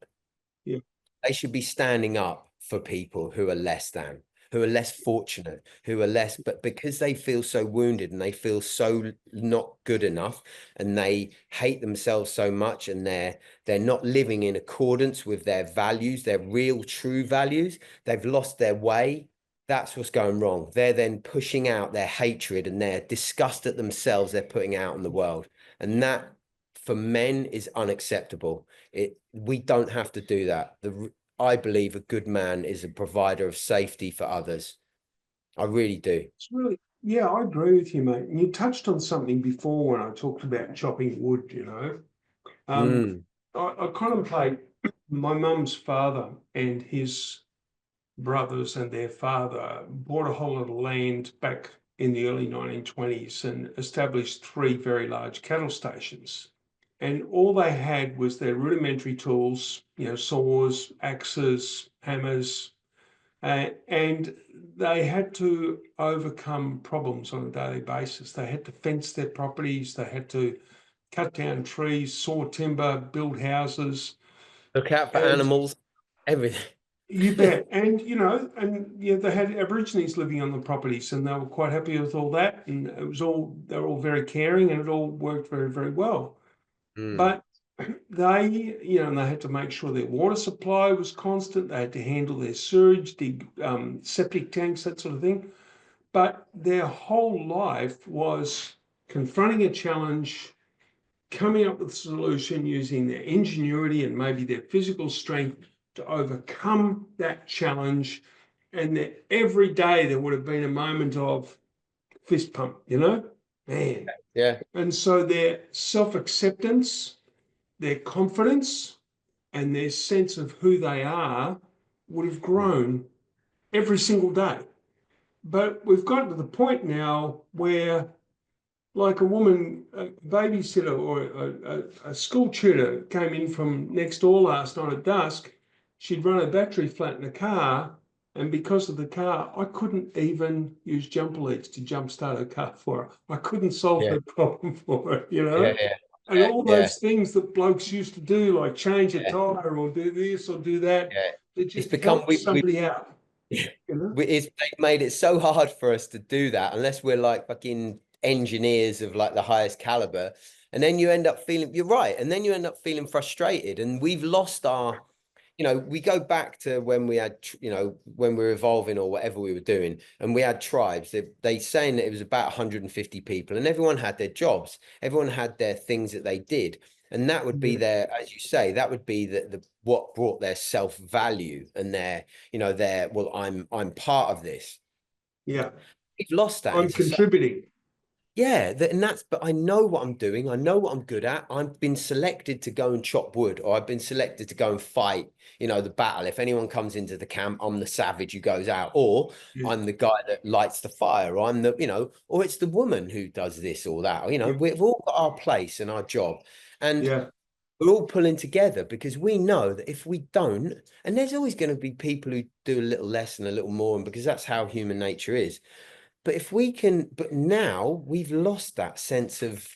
Yeah. They should be standing up for people who are less than, who are less fortunate, who are less, but because they feel so wounded and they feel so not good enough, and they hate themselves so much, and they're not living in accordance with their values, their real true values, they've lost their way. That's what's going wrong. They're then pushing out their hatred and their disgust at themselves they're putting out in the world. And that, for men, is unacceptable. We don't have to do that. I believe a good man is a provider of safety for others. I really do. It's really, yeah, I agree with you, mate. And you touched on something before when I talked about chopping wood. Um, Mm. I contemplate my mum's father and his brothers and their father bought a whole lot of land back in the early 1920s and established three very large cattle stations. And all they had was their rudimentary tools, saws, axes, hammers, and they had to overcome problems on a daily basis. They had to fence their properties, they had to cut down trees, saw timber, build houses. Look out for And animals, everything. you bet. And, they had Aborigines living on the properties, and they were quite happy with all that. And they were all very caring, and it all worked very, very well. Mm. But they had to make sure their water supply was constant. They had to handle their sewage, dig septic tanks, that sort of thing. But their whole life was confronting a challenge, coming up with a solution using their ingenuity and maybe their physical strength to overcome that challenge. And that every day there would have been a moment of fist pump. Man. Yeah. And so their self-acceptance, their confidence, and their sense of who they are would have grown every single day. But we've gotten to the point now where, like a woman, a babysitter or a school tutor came in from next door last night at dusk. She'd run a battery flat in the car. And because of the car, I couldn't even use jumper leads to jumpstart her car for her. I couldn't solve Yeah. her problem for her, Yeah. Yeah. And Yeah. all Yeah. those things that blokes used to do, like change a tire or do this or do that, Yeah. to It's just become help somebody out, you know? they've made it so hard for us to do that unless we're like fucking engineers of like the highest caliber. And then you end up feeling, you're right. And then you end up feeling frustrated. And we've lost our, we go back to when we had, when we were evolving or whatever we were doing, and we had tribes. They saying that it was about 150 people, and everyone had their jobs. Everyone had their things that they did, and that would be Yeah. their, as you say, that would be the what brought their self-value and their well, I'm part of this. Yeah. We've lost that I'm into contributing. yeah, and that's, but I know what I'm doing. I know what I'm good at. I've been selected to go and chop wood, or I've been selected to go and fight, the battle. If anyone comes into the camp, I'm the savage who goes out, or Yeah. I'm the guy that lights the fire, or I'm or it's the woman who does this or that. Or, Yeah. we've all got our place and our job. And Yeah. we're all pulling together because we know that if we don't, and there's always going to be people who do a little less and a little more, and because that's how human nature is. But if we can, but now we've lost that sense of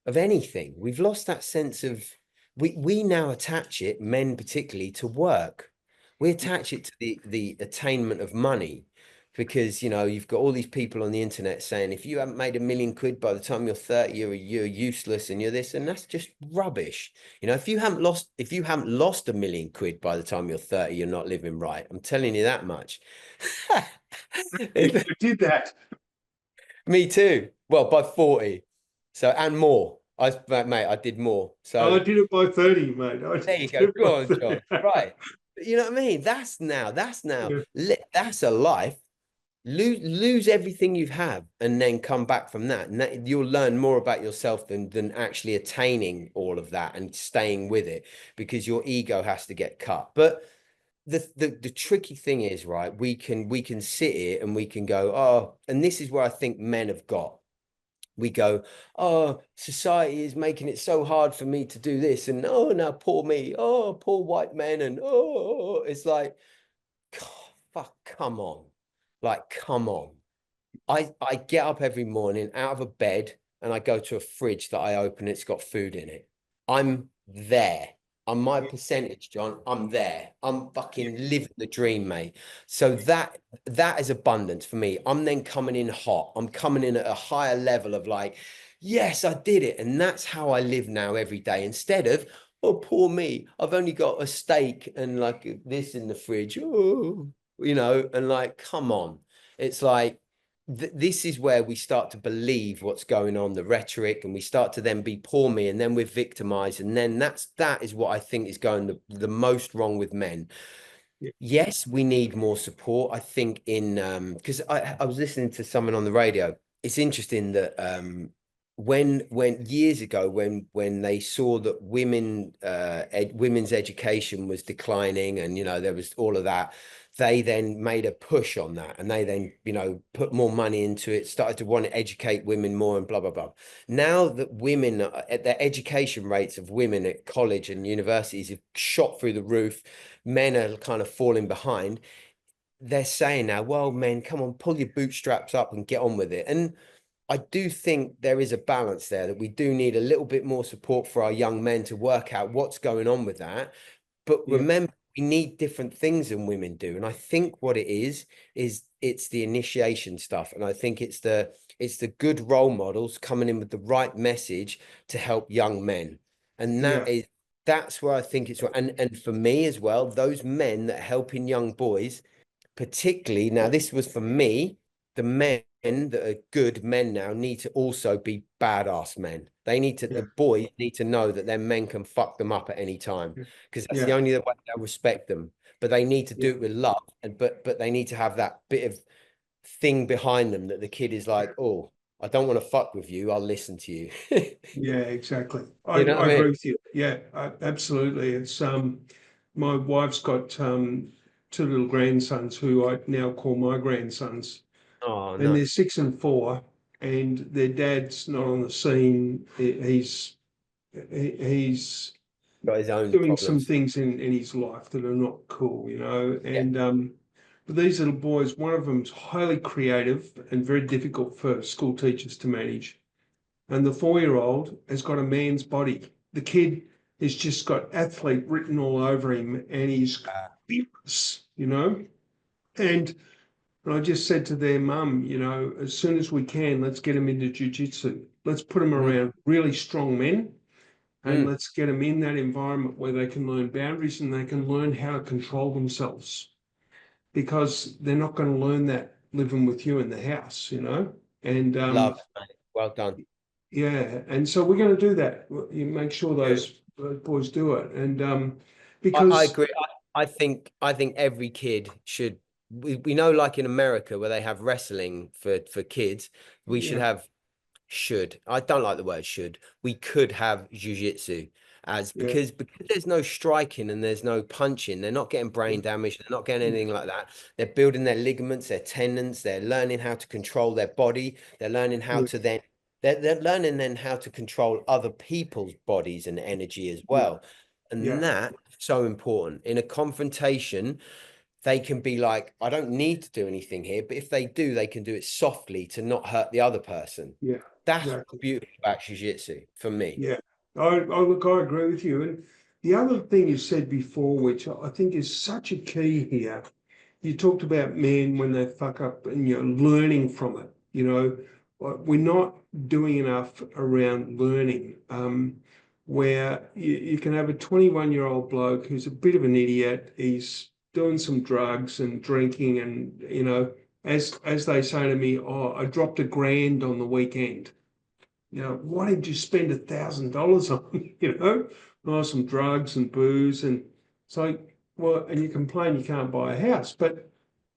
anything. We've lost that sense of we now attach it, men particularly, to work. We attach it to the attainment of money because you've got all these people on the internet saying if you haven't made £1 million by the time you're 30, you're useless and you're this, and that's just rubbish. If you haven't lost £1 million by the time you're 30, you're not living right. I'm telling you that much. I did that. Me too. Well, by 40. So, and more. Mate, I did more. I So did it by 30, mate. I there you did go. it by Go on, 30. John. Right. But you know what I mean? Yeah. That's a life. Lose everything you have and then come back from that. And you'll learn more about yourself than actually attaining all of that and staying with it because your ego has to get cut. But the tricky thing is, right, we can sit here and we can go, oh, and this is where I think men have got. We go, oh, society is making it so hard for me to do this, and oh, now poor me, oh, poor white men, and oh, it's like, God, fuck, come on, like, come on. I get up every morning out of a bed and I go to a fridge that I open. It's got food in it. I'm there. On my percentage, John, I'm there. I'm fucking living the dream, mate. So that is abundance for me. I'm then coming in hot. I'm coming in at a higher level of like, yes, I did it. And that's how I live now every day. Instead of, oh, poor me, I've only got a steak and like this in the fridge. Oh, and like, come on. It's like, this is where we start to believe what's going on, the rhetoric, and we start to then be poor me, and then we're victimized, and then that is what I think is going the most wrong with men. Yeah. Yes, we need more support. I think because I was listening to someone on the radio. It's interesting that when years ago when they saw that women's education was declining and there was all of that, they then made a push on that and they then put more money into it, started to want to educate women more and blah blah blah. Now that women at the education rates of women at college and universities have shot through the roof, men are kind of falling behind. They're saying now, well, men, come on, pull your bootstraps up and get on with it. And I do think there is a balance there that we do need a little bit more support for our young men to work out what's going on with that. But Yeah. remember, we need different things than women do. And I think what it is it's the initiation stuff. And I think it's the good role models coming in with the right message to help young men. And Yeah. that's where I think it's right. And for me as well, those men that are helping young boys, particularly now, this was for me, the men that are good men now need to also be badass men. The Yeah. boys need to know that their men can fuck them up at any time because that's the Yeah. only way they'll respect them. But they need to do Yeah. it with love, but they need to have that bit of thing behind them that the kid is like, oh. I don't want to fuck with you. I'll listen to you. Yeah, exactly. I, You know what I I mean? agree with you. Yeah, absolutely. It's my wife's got two little grandsons who I now call my grandsons, Oh, and they're nice. 6 and 4, and their dad's not on the scene. He's Got his own doing some problems. things in his life that are not cool, you know. Yeah. And but these little boys, one of them's highly creative and very difficult for school teachers to manage. And the 4-year-old has got a man's body. The kid has just got athlete written all over him, and he's fierce, you know. And I just said to their mum, you know, as soon as we can, let's get him into jujitsu. Let's put him Mm, around really strong men, and mm, let's get them in that environment where they can learn boundaries and they can learn how to control themselves, because they're not going to learn that living with you in the house, you know. And love, mate. Well done. yeah, and so we're going to do that. You make sure Good. those boys do it, and I because agree. I think every kid should. We know, like in America, where they have wrestling for kids, we should yeah, have should. I don't like the word should. We could have jujitsu as yeah, because there's no striking and there's no punching. They're not getting yeah, brain damage. They're not getting yeah, anything like that. They're building their ligaments, their tendons. They're learning how to control their body. They're learning how yeah, to then. They're learning then how to control other people's bodies and energy as yeah, well. And yeah, that so important in a confrontation. They can be like, I don't need to do anything here, but if they do, they can do it softly to not hurt the other person. yeah, That's what's exactly. beautiful about jiu-jitsu for me. Yeah, I look, I agree with you. And the other thing you said before, which I think is such a key here, you talked about men when they fuck up and you're learning from it. You know, we're not doing enough around learning. Where you can have a 21-year-old bloke who's a bit of an idiot. He's doing some drugs and drinking, and you know, as they say to me, oh, I dropped $1,000 on the weekend. You know, why did you spend $1,000 on, you know, oh, some drugs and booze? And it's like, well, and you complain you can't buy a house, but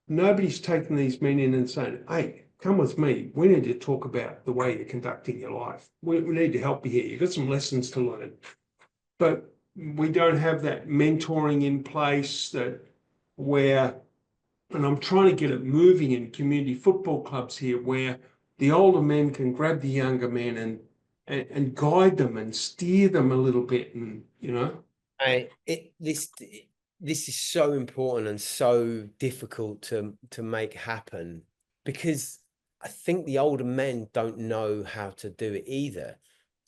nobody's taking these men in and saying, hey, come with me. We need to talk about the way you're conducting your life. We need to help you here. You've got some lessons to learn. But we don't have that mentoring in place that where, and I'm trying to get it moving in community football clubs here, where the older men can grab the younger men and guide them and steer them a little bit, and you know, This is so important and so difficult to make happen because I think the older men don't know how to do it either.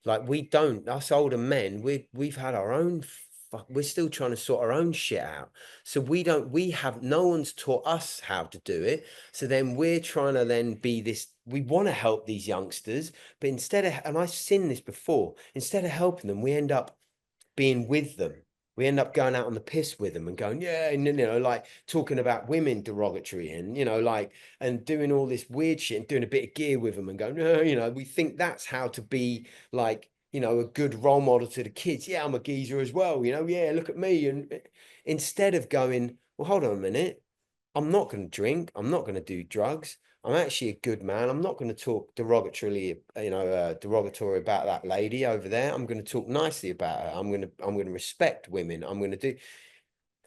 Like we don't, us older men, we've had our own we're still trying to sort our own shit out. So we have no one's taught us how to do it. So then we're trying to then be this, we want to help these youngsters, but instead of, and I've seen this before, instead of helping them, we end up being with them. We end up going out on the piss with them and going, yeah, and you know, like talking about women derogatory and you know, like and doing all this weird shit and doing a bit of gear with them and going, no, you know, we think that's how to be like, you know, a good role model to the kids. Yeah, I'm a geezer as well, you know, yeah, look at me. And instead of going, well, hold on a minute, I'm not going to drink. I'm not going to do drugs. I'm actually a good man. I'm not going to talk derogatorily, you know, derogatory about that lady over there. I'm going to talk nicely about her. I'm going to respect women. I'm going to do.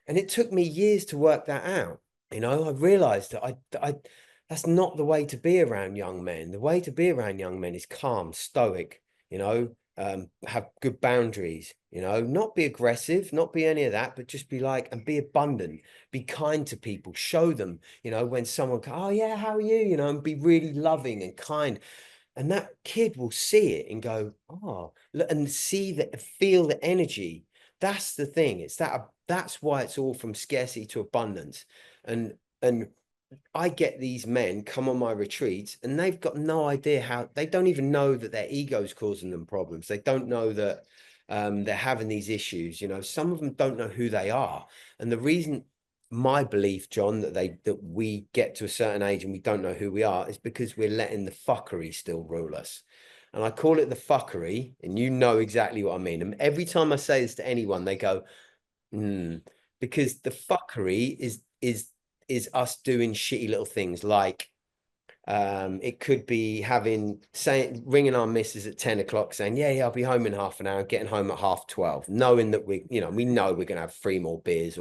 And it took me years to work that out. You know, I realized that that's not the way to be around young men. The way to be around young men is calm, stoic, you know, have good boundaries, you know, not be aggressive, not be any of that, but just be like, and be abundant, be kind to people, show them, you know, when someone, oh yeah, how are you? You know, and be really loving and kind. And that kid will see it and go, oh, look, and see that, feel the energy. That's the thing. It's that's why it's all from scarcity to abundance. And I get these men come on my retreats and they've got no idea how, they don't even know that their ego's causing them problems. They don't know that they're having these issues. You know, some of them don't know who they are. And the reason, my belief, John, that we get to a certain age and we don't know who we are is because we're letting the fuckery still rule us. And I call it the fuckery, and you know exactly what I mean. And every time I say this to anyone, they go, hmm, because the fuckery is us doing shitty little things like It could be ringing our missus at 10 o'clock saying, yeah, I'll be home in half an hour, getting home at 12:30, knowing that we know we're going to have 3 more beers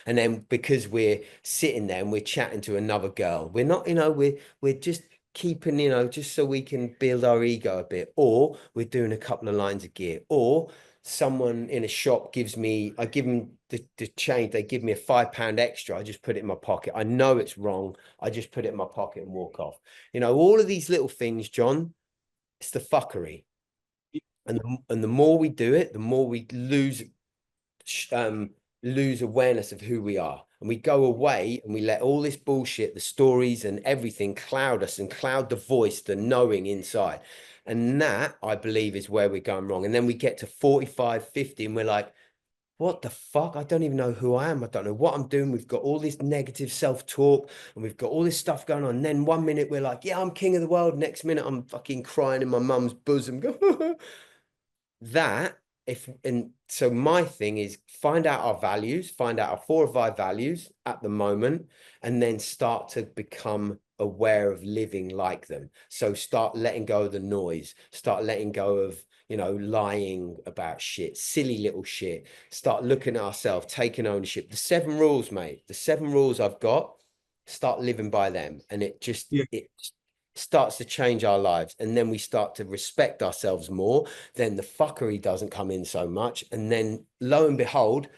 and then because we're sitting there and we're chatting to another girl, we're not, we're just keeping, just so we can build our ego a bit, or we're doing a couple of lines of gear, or someone in a shop I give them the change, they give me a £5 extra, I just put it in my pocket. I know it's wrong, I just put it in my pocket and walk off. All of these little things, John, it's the fuckery. And the more we do it, the more we lose awareness of who we are. And we go away and we let all this bullshit, the stories and everything cloud us and cloud the voice, the knowing inside. And that, I believe, is where we're going wrong. And then we get to 45, 50 and we're like, what the fuck? I don't even know who I am. I don't know what I'm doing. We've got all this negative self-talk and we've got all this stuff going on. And then one minute we're like, yeah, I'm king of the world. Next minute I'm fucking crying in my mum's bosom. that and so my thing is find out our values, find out our 4 or 5 values at the moment, and then start to become aware of living like them. So start letting go of the noise, start letting go of lying about shit, silly little shit. Start looking at ourselves, taking ownership. The 7 rules, mate, the 7 rules I've got, start living by them, and it starts to change our lives. And then we start to respect ourselves more. Then the fuckery doesn't come in so much. And then lo and behold,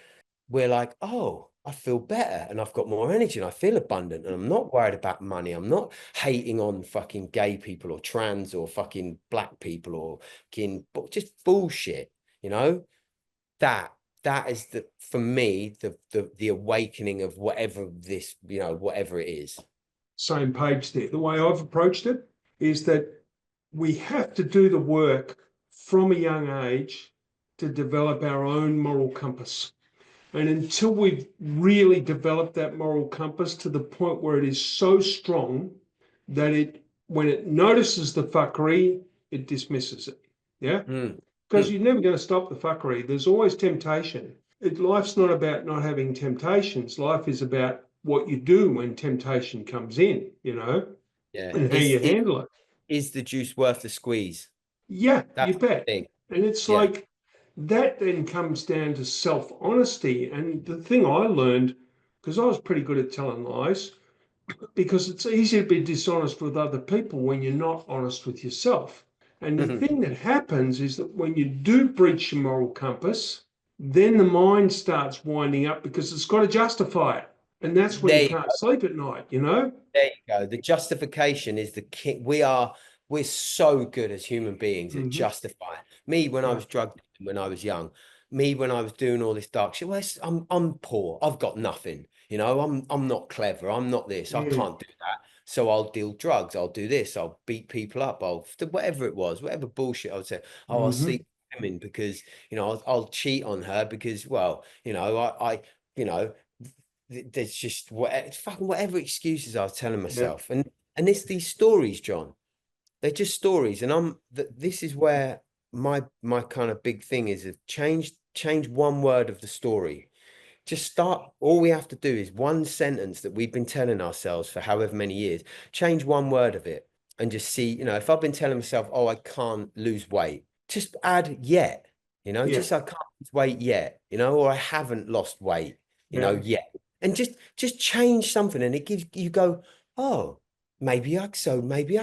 we're like, oh, I feel better and I've got more energy and I feel abundant and I'm not worried about money. I'm not hating on fucking gay people or trans or fucking black people or just bullshit, that is for me, the awakening of whatever this, whatever it is. Same page there. The way I've approached it is that we have to do the work from a young age to develop our own moral compass. And until we've really developed that moral compass to the point where it is so strong that when it notices the fuckery, it dismisses it. Yeah? Because you're never going to stop the fuckery. There's always temptation. Life's not about not having temptations. Life is about what you do when temptation comes in, Yeah. and how you handle it. Is the juice worth the squeeze? Yeah, That's you bet. the thing. And it's like that then comes down to self-honesty. And the thing I learned, because I was pretty good at telling lies, because it's easy to be dishonest with other people when you're not honest with yourself. And the thing that happens is that when you do breach your moral compass, then the mind starts winding up because it's got to justify it. And that's when you can't sleep at night, There you go. The justification is the king. We're so good as human beings at justifying. Me when I was drugged, when I was young, me when I was doing all this dark shit. Well, I'm poor. I've got nothing. I'm not clever. I'm not this. I can't do that. So I'll deal drugs. I'll do this. I'll beat people up. I'll whatever it was, whatever bullshit I would say. Oh, I'll sleep with women because I'll cheat on her because there's just whatever excuses I was telling myself. And it's these stories, John. They're just stories. And this is where my kind of big thing is of change one word of the story. Just start. All we have to do is one sentence that we've been telling ourselves for however many years, change one word of it and just see, if I've been telling myself, oh, I can't lose weight, just add yet, just I can't lose weight yet, or I haven't lost weight, yet. And just change something and it gives you go, oh, maybe I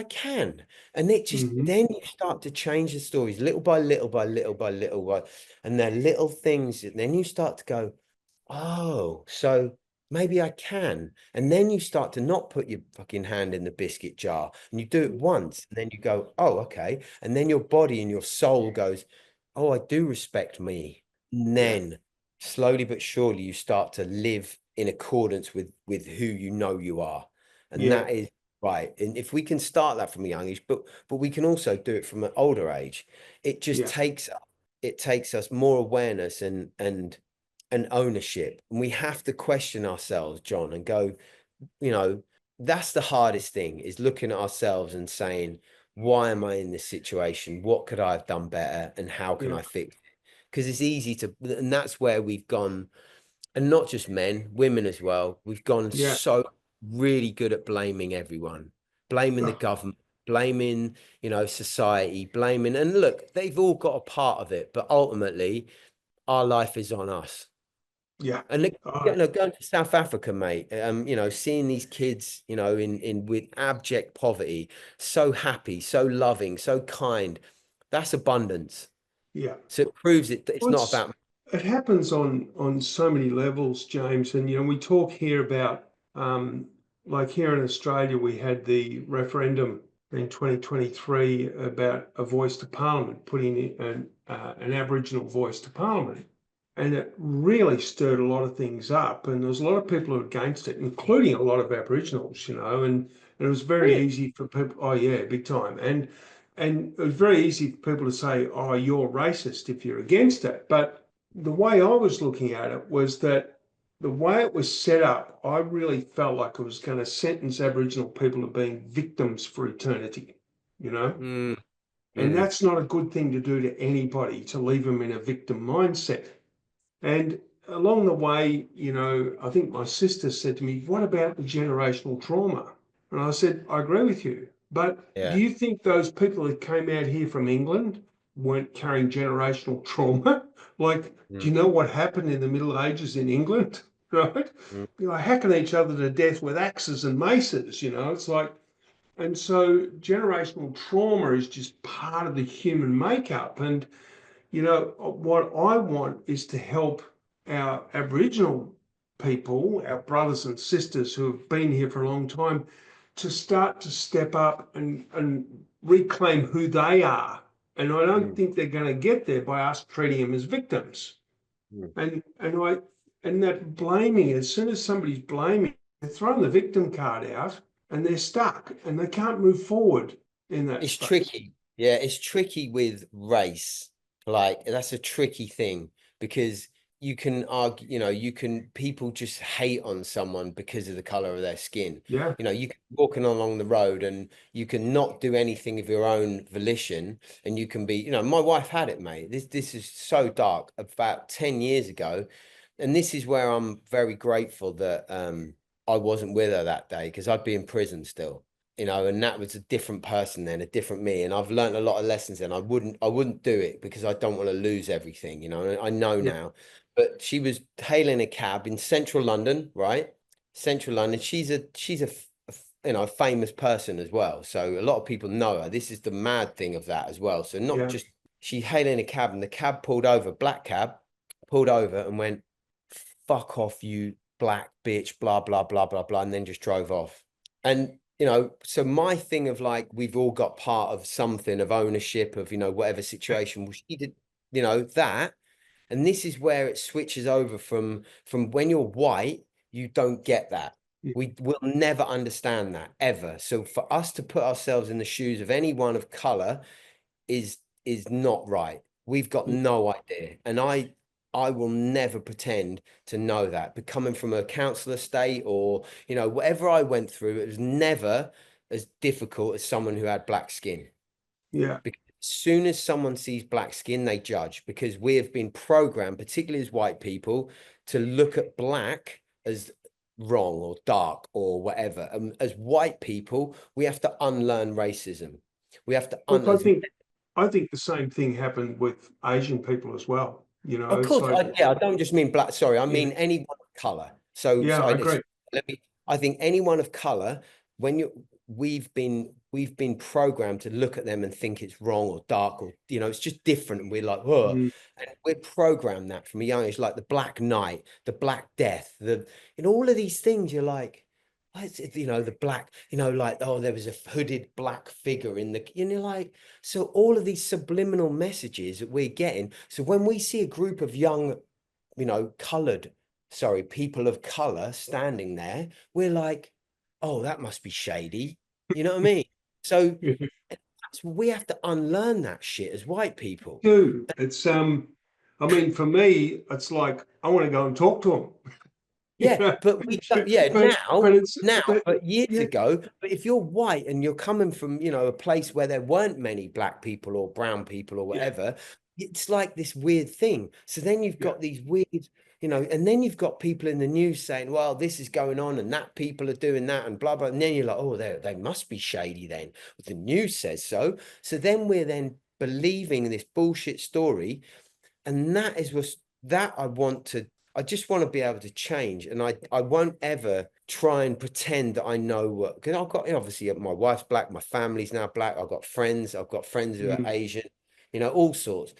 can. And it just then you start to change the stories little by little by little by little by, and they're little things, and then you start to go, oh, so maybe I can. And then you start to not put your fucking hand in the biscuit jar and you do it once. And then you go, oh, okay. And then your body and your soul goes, oh, I do respect me. And then slowly but surely you start to live in accordance with who you are. And that is right. And if we can start that from a young age, but we can also do it from an older age, it just takes us more awareness and ownership. And we have to question ourselves, John, and go, that's the hardest thing, is looking at ourselves and saying, why am I in this situation? What could I have done better? And how can I fix it? Because it's easy to, and that's where we've gone, and not just men, women as well. We've gone so really good at blaming everyone. blaming the Oh, government, blaming, society, blaming, and look, they've all got a part of it, but ultimately our life is on us. yeah. And look, Oh, going to South Africa, mate, seeing these kids, in with abject poverty, so happy, so loving, so kind, that's abundance. yeah. So it proves it that it's Well, not about. it happens on so many levels, James. And we talk here about like here in Australia, we had the referendum in 2023 about a voice to Parliament, putting in an Aboriginal voice to Parliament, and it really stirred a lot of things up. And there was a lot of people who were against it, including a lot of Aboriginals, and it was very Really? easy for people. Oh yeah, big time. And it was very easy for people to say, oh, you're racist if you're against it. But the way I was looking at it was that the way it was set up, I really felt like it was going to sentence Aboriginal people to being victims for eternity, you know? Mm, And mm, that's not a good thing to do to anybody, to leave them in a victim mindset. And along the way, I think my sister said to me, what about the generational trauma? And I said, I agree with you. But do yeah. you think those people that came out here from England weren't carrying generational trauma? Like, do Mm, you know what happened in the Middle Ages in England? Right? mm, Hacking each other to death with axes and maces, it's like, and so generational trauma is just part of the human makeup. And what I want is to help our Aboriginal people, our brothers and sisters who have been here for a long time, to start to step up and reclaim who they are. And I don't mm, think they're going to get there by us treating them as victims. mm. And that blaming, as soon as somebody's blaming, they're throwing the victim card out and they're stuck and they can't move forward in that It's space. tricky. Yeah, it's tricky with race. Like that's a tricky thing because you can argue, people just hate on someone because of the color of their skin. Yeah, You can be walking along the road and you can not do anything of your own volition and you can be, my wife had it, mate. This is so dark about 10 years ago. And this is where I'm very grateful that I wasn't with her that day because I'd be in prison still, and that was a different person then, a different me. And I've learned a lot of lessons then. I wouldn't do it because I don't want to lose everything, I know yeah, now. But she was hailing a cab in central London, right? Central London. She's a famous person as well. So a lot of people know her. This is the mad thing of that as well. So not yeah. just she hailing a cab and the cab pulled over, black cab, pulled over and went, fuck off, you black bitch, blah, blah, blah, blah, blah, and then just drove off. And, so my thing of like, we've all got part of something of ownership of, whatever situation. Well, she did, that. And this is where it switches over from when you're white, you don't get that. Yeah. We will never understand that ever. So for us to put ourselves in the shoes of anyone of color is is not right. We've got Yeah, no idea. And I will never pretend to know that. But coming from a council estate or, whatever I went through, it was never as difficult as someone who had black skin. yeah, Because as soon as someone sees black skin, they judge because we have been programmed, particularly as white people, to look at black as wrong or dark or whatever. As white people, we have to unlearn racism. We have to Look, as I think the same thing happened with Asian people as well. Of It's course, like, yeah, I don't just mean black. Sorry, I yeah, mean anyone of color. So, yeah, I agree. let me. I think anyone of color, when we've been programmed to look at them and think it's wrong or dark or it's just different, and we're like, oh, Mm, and we're programmed that from a young age, like the Black Knight, the Black Death, all of these things. You're like, why is it, the black, like, oh, there was a hooded black figure in the, you're like, so all of these subliminal messages that we're getting. So when we see a group of young, colored, sorry, people of color standing there, we're like, oh, that must be shady. You know what I mean? So yeah, we have to unlearn that shit as white people. too. I mean, for me, it's like I want to go and talk to them. You Yeah, know? but yeah, But it's but but years yeah, ago, but if you're white and you're coming from, a place where there weren't many black people or brown people or yeah, whatever, it's like this weird thing. So then you've yeah, got these weird and then you've got people in the news saying, well, this is going on and that people are doing that and blah, blah. And then you're like, oh, they must be shady then. The news says so. So then we're then believing this bullshit story. And that is what that I just want to be able to change. And I won't ever try and pretend that I know what, because I've got, obviously my wife's black, my family's now black. I've got friends who are Asian, all sorts.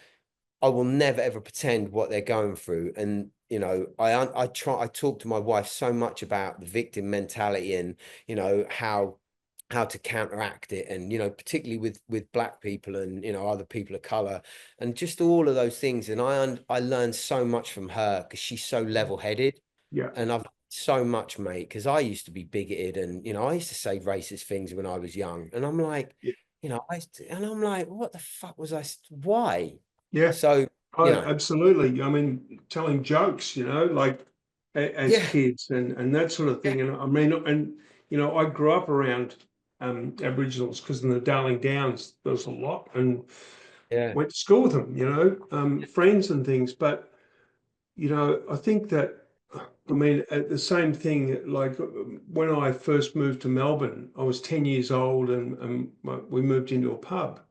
I will never ever pretend what they're going through. And I talk to my wife so much about the victim mentality and how to counteract it, and particularly with black people and other people of color, and just all of those things. And I learned so much from her because she's so level-headed. Yeah. And I've so much, mate, because I used to be bigoted, and I used to say racist things when I was young, and I'm like, Yeah. and I'm like, what the fuck was why? Yeah. So, Oh, absolutely. I mean, telling jokes, like as yeah, kids and that sort of yeah, thing. And I mean, and I grew up around Aboriginals because in the Darling Downs there was a lot, and yeah. went to school with them, friends and things. But I think that, I mean, the same thing. Like when I first moved to Melbourne, I was 10 years old, and we moved into a pub.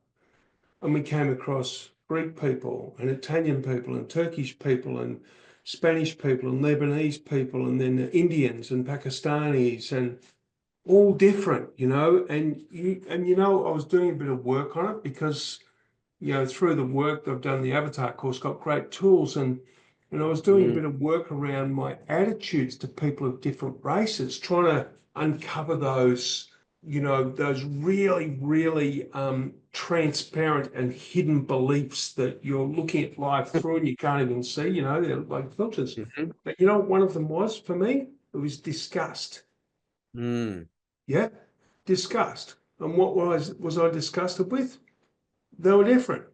And we came across Greek people and Italian people and Turkish people and Spanish people and Lebanese people, and then the Indians and Pakistanis, and all different, and I was doing a bit of work on it because through the work I've done, the Avatar course, got great tools, and I was doing a Mm, bit of work around my attitudes to people of different races, trying to uncover those really, really transparent and hidden beliefs that you're looking at life through and you can't even see, they're like filters. mhm, But what one of them was for me? It was disgust. mm. Yeah, disgust. And what was I disgusted with? They were different.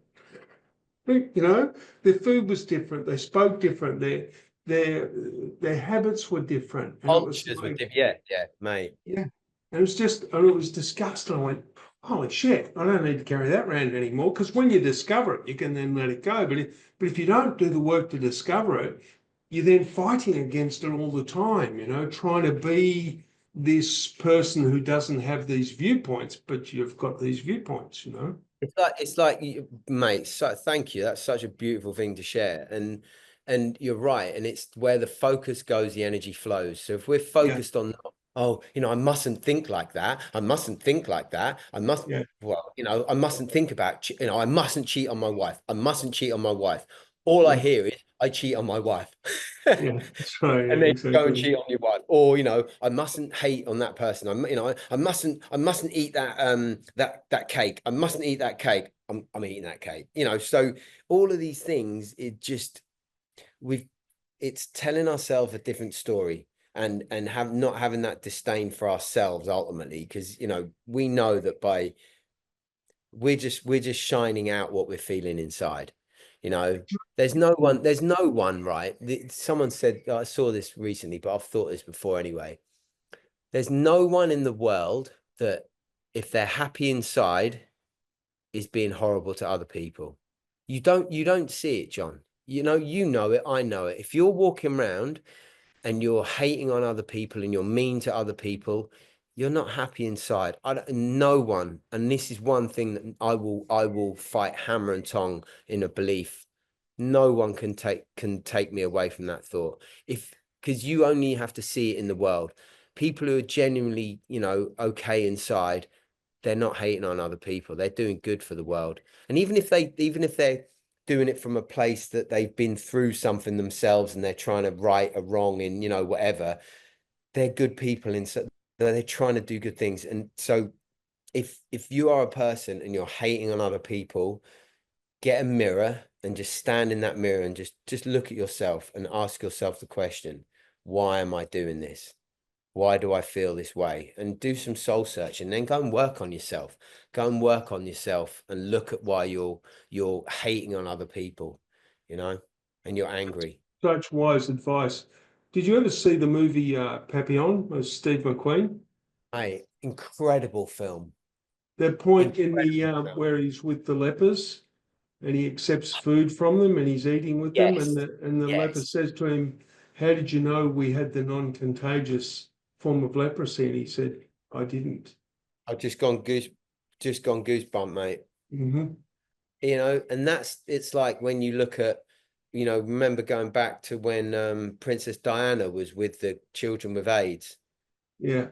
Their food was different. They spoke different. Their their habits were different, and it was Cultures with like, yeah, mate. yeah, and it was disgusting. I went, holy shit! I don't need to carry that around anymore. Because when you discover it, you can then let it go. But if you don't do the work to discover it, you're then fighting against it all the time. Trying to be this person who doesn't have these viewpoints, but you've got these viewpoints. It's like mate, so thank you. That's such a beautiful thing to share. And you're right. And it's where the focus goes, the energy flows. So if we're Yeah, focused on, oh, I mustn't think like that. I mustn't think like that. yeah, I mustn't think about, I mustn't cheat on my wife. I mustn't cheat on my wife. All I yeah, hear is I cheat on my wife. yeah. That's right. Yeah, And then go and exactly. cheat on your wife, or I mustn't hate on that person. I mustn't eat that cake. I mustn't eat that cake. I'm eating that cake. So all of these things, we've it's telling ourselves a different story, and not having that disdain for ourselves ultimately, because we know that we're just shining out what we're feeling inside. you know there's no one, right? Someone said, I saw this recently, but I've thought this before anyway. There's no one in the world that, if they're happy inside, is being horrible to other people. You don't see it, John. You know it, I know it. If you're walking around and you're hating on other people and you're mean to other people, you're not happy inside. No one, and this is one thing that I will fight hammer and tong in a belief. No one can take me away from that thought. Because you only have to see it in the world. People who are genuinely, okay inside, they're not hating on other people. They're doing good for the world. And even if they're doing it from a place that they've been through something themselves and they're trying to right a wrong in, whatever, they're good people, and so they're trying to do good things. And so if you are a person and you're hating on other people, get a mirror and just stand in that mirror and just look at yourself and ask yourself the question, why am I doing this? Why do I feel this way? And do some soul search, and then go and work on yourself. Go and work on yourself and look at why you're hating on other people, and you're angry. Such wise advice. Did you ever see the movie Papillon with Steve McQueen? Hey, incredible film. That point in the Incredible film. where he's with the lepers, and he accepts food from them and he's eating with them. And Yes, the leper yes. says to him, "How did you know we had the non-contagious form of leprosy?" And he said, "I didn't." I've just gone goosebump, mate. Hmm. And it's like when you look at, remember going back to when Princess Diana was with the children with AIDS. Yeah,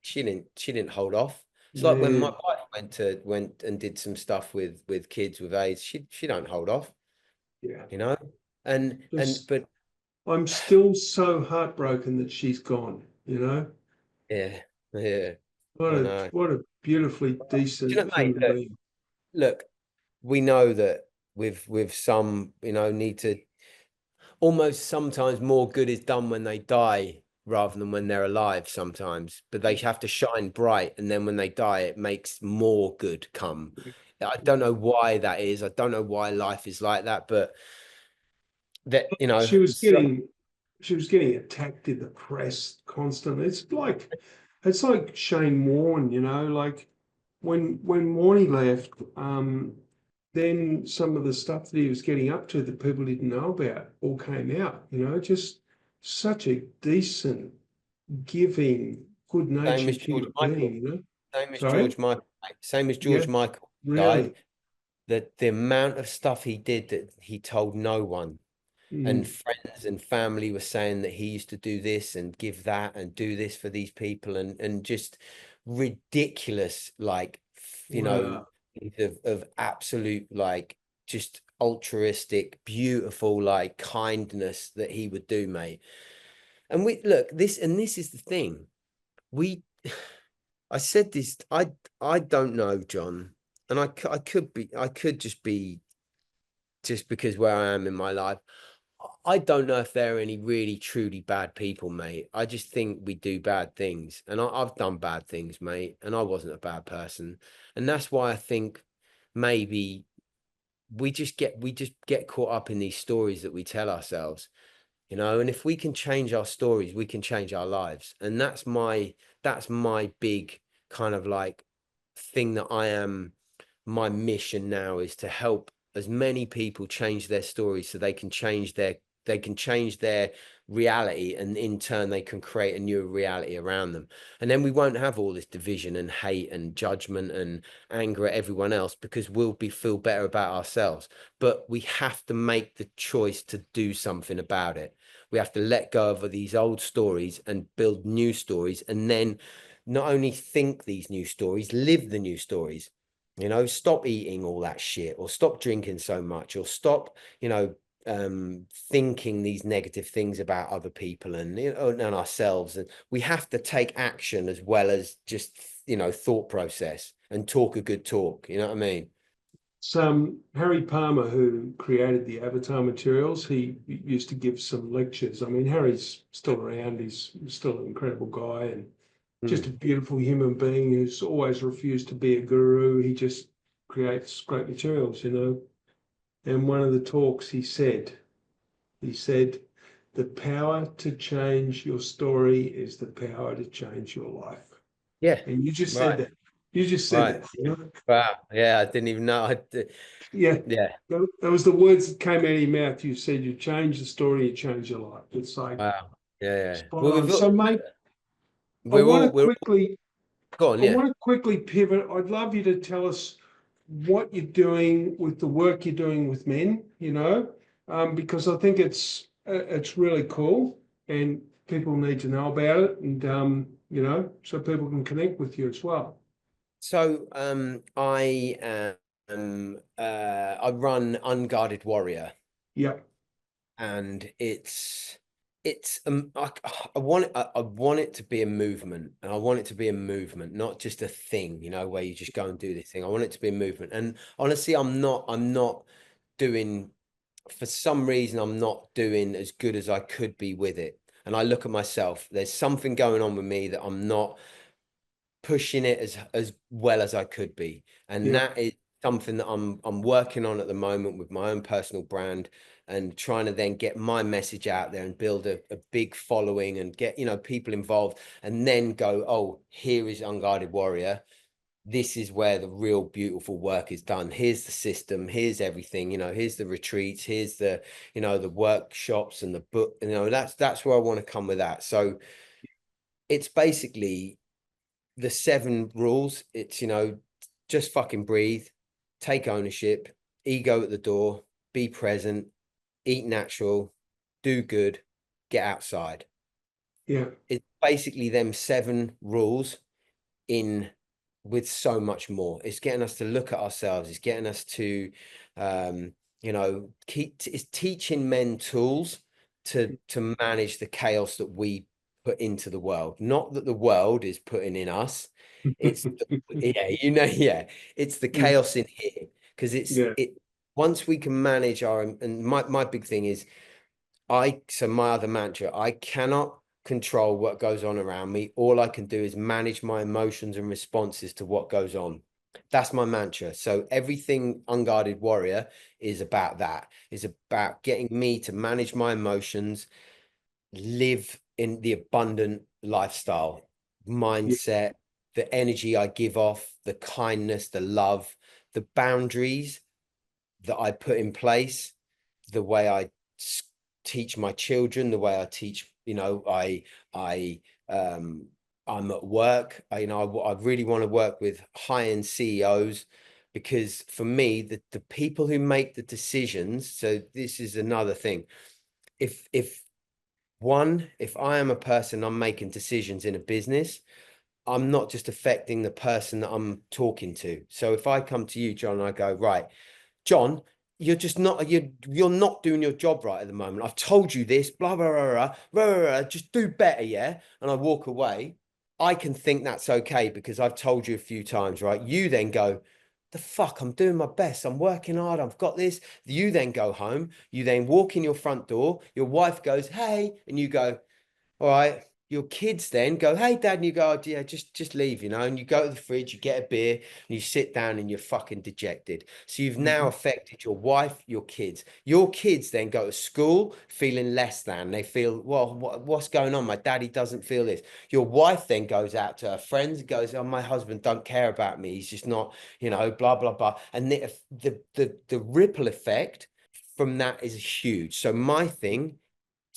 She didn't hold off. It's like when yeah, my wife went and did some stuff with kids with AIDS. She don't hold off, yeah. you know. And Just, but I'm still so heartbroken that she's gone. yeah, yeah, What I a know. what a beautifully decent Mate, human being. look, we know that with some, need to almost sometimes more good is done when they die rather than when they're alive sometimes, but they have to shine bright, and then when they die it makes more good come. I don't know why that is. I don't know why life is like that, but that She was so getting she was getting attacked in the press constantly. It's like Shane Warne, like when Warney left, then some of the stuff that he was getting up to that people didn't know about all came out, just such a decent, giving, same good-natured as George human Michael, being. same as Sorry? George Michael, same as Yeah, George Michael died. really. That the amount of stuff he did that he told no one, and Mm, friends and family were saying that he used to do this and give that and do this for these people, and just ridiculous, like, you know wow. of absolute, like, just altruistic, beautiful, like, kindness that he would do, mate. And we look this, and this is the thing, we I said this, I don't know, John, and I could just be, just because where I am in my life, I don't know if there are any really truly bad people, mate. I just think we do bad things, and I've done bad things, mate, and I wasn't a bad person, and that's why I think maybe we just get caught up in these stories that we tell ourselves, and if we can change our stories, we can change our lives, and that's my big kind of like thing that I am. My mission now is to help as many people change their stories so they can change their reality, and in turn they can create a new reality around them, and then we won't have all this division and hate and judgment and anger at everyone else, because feel better about ourselves. But we have to make the choice to do something about it. We have to let go of these old stories and build new stories, and then not only think these new stories, live the new stories. Stop eating all that shit, or stop drinking so much, or stop, thinking these negative things about other people and ourselves. And we have to take action as well as just, thought process, and talk a good talk. You know what I mean? Some Harry Palmer, who created the Avatar materials, he used to give some lectures. I mean, Harry's still around. He's still an incredible guy and just a Mm. beautiful human being who's always refused to be a guru. He just creates great materials. And one of the talks he said, the power to change your story is the power to change your life. Yeah. And you just said Right. that. You just said Right. that. Wow. Yeah. I didn't even know. Yeah, Yeah. that was the words that came out of your mouth. You said you change the story, you change your life. It's like Wow. Yeah. Yeah. spot Well, on. So, mate, I we're want all, to we're quickly, go on. I Yeah. want to quickly pivot. I'd love you to tell us what you're doing with the work you're doing with men. Because I think it's really cool, and people need to know about it, and so people can connect with you as well. So, I run Unguarded Warrior, Yeah, and I want it to be a movement, and I want it to be a movement, not just a thing, where you just go and do this thing. I want it to be a movement. And honestly, I'm not doing, for some reason, I'm not doing as good as I could be with it. And I look at myself, there's something going on with me that I'm not pushing it as well as I could be. And yeah. that is something that I'm working on at the moment with my own personal brand, and trying to then get my message out there and build a big following, and get, people involved, and then go, oh, here is Unguarded Warrior. this is where the real beautiful work is done. Here's the system, here's everything, here's the retreats, here's the, the workshops and the book, that's where I want to come with that. So it's basically the 7 rules. It's, just fucking breathe, take ownership, ego at the door, be present, eat natural, do good, get outside. Yeah. It's basically them 7 rules in with so much more. It's getting us to look at ourselves. It's getting us to, it's teaching men tools to manage the chaos that we put into the world. Not that the world is putting in us. It's yeah, it's the Yeah. chaos in here, because Yeah. it once we can manage our, and my big thing is, so my other mantra, I cannot control what goes on around me. All I can do is manage my emotions and responses to what goes on. That's my mantra. So everything Unguarded Warrior is about that. Is about getting me to manage my emotions, live in the abundant lifestyle, Yeah. mindset, the energy I give off, the kindness, the love, the boundaries that I put in place, the way I teach my children, the way I teach, I I'm at work. I really want to work with high-end CEOs, because for me, the people who make the decisions. So this is another thing. If I am a person, I'm making decisions in a business, I'm not just affecting the person that I'm talking to. So if I come to you, John, and I go, right, John, you're not doing your job right at the moment. I've told you this, blah blah blah blah, blah, blah, blah, just do better, yeah. And I walk away. I can think that's okay because I've told you a few times, right? You then go, the fuck, I'm doing my best. I'm working hard. I've got this. You then go home. You then walk in your front door. Your wife goes, hey, and you go, all right. Your kids then go, hey, dad, and you go, oh, yeah, just leave, and you go to the fridge, you get a beer, and you sit down and you're fucking dejected. So you've now Mhm. affected your wife, your kids. Your kids then go to school feeling less than. They feel, well, what's going on? My daddy doesn't feel this. Your wife then goes out to her friends and goes, oh, my husband don't care about me. He's just not, blah, blah, blah. And the ripple effect from that is huge. So my thing,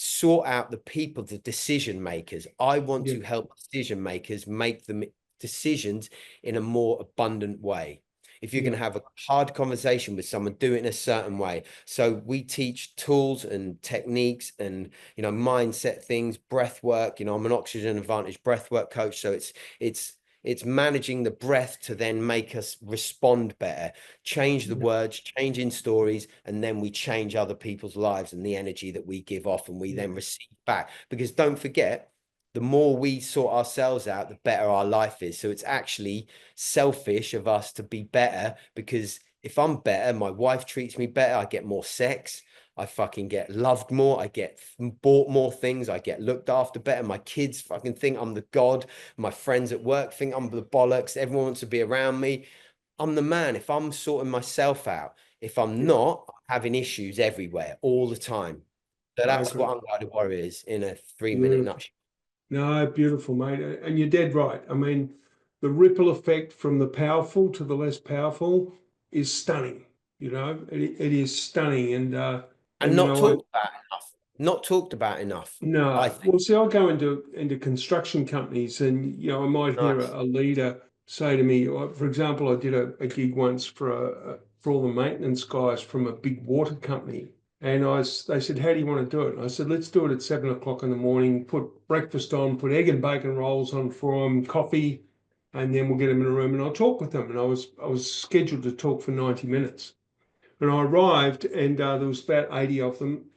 sort out the people, the decision makers. I want Yeah. to help decision makers make the decisions in a more abundant way. If you're going Yeah. to have a hard conversation with someone, do it in a certain way. So we teach tools and techniques and, mindset things, breath work. I'm an Oxygen Advantage breath work coach. So it's managing the breath to then make us respond better, change the Yeah. words, changing stories, and then we change other people's lives and the energy that we give off and we Yeah. then receive back. Because don't forget, the more we sort ourselves out, the better our life is. So it's actually selfish of us to be better, because if I'm better, my wife treats me better, I get more sex, I fucking get loved more, I get bought more things, I get looked after better. My kids fucking think I'm the god. My friends at work think I'm the bollocks. Everyone wants to be around me. I'm the man. If I'm sorting myself out, if I'm Yeah. not, I'm having issues everywhere all the time. So I that's agree. what Unguarded Warrior is in a 3-minute Beautiful. nutshell. No, beautiful, mate. And you're dead right. I mean, the ripple effect from the powerful to the less powerful is stunning. It is stunning. And And not talked about enough. Not talked about enough, I no, think. well, see, I go into construction companies, and I might hear Nice. a leader say to me, for example, I did a gig once for all the maintenance guys from a big water company, and they said, "How do you want to do it?" And I said, "Let's do it at 7 o'clock in the morning. Put breakfast on, put egg and bacon rolls on for them, coffee, and then we'll get them in a room and I'll talk with them." And I was scheduled to talk for 90 minutes. And I arrived, and there was about 80 of them.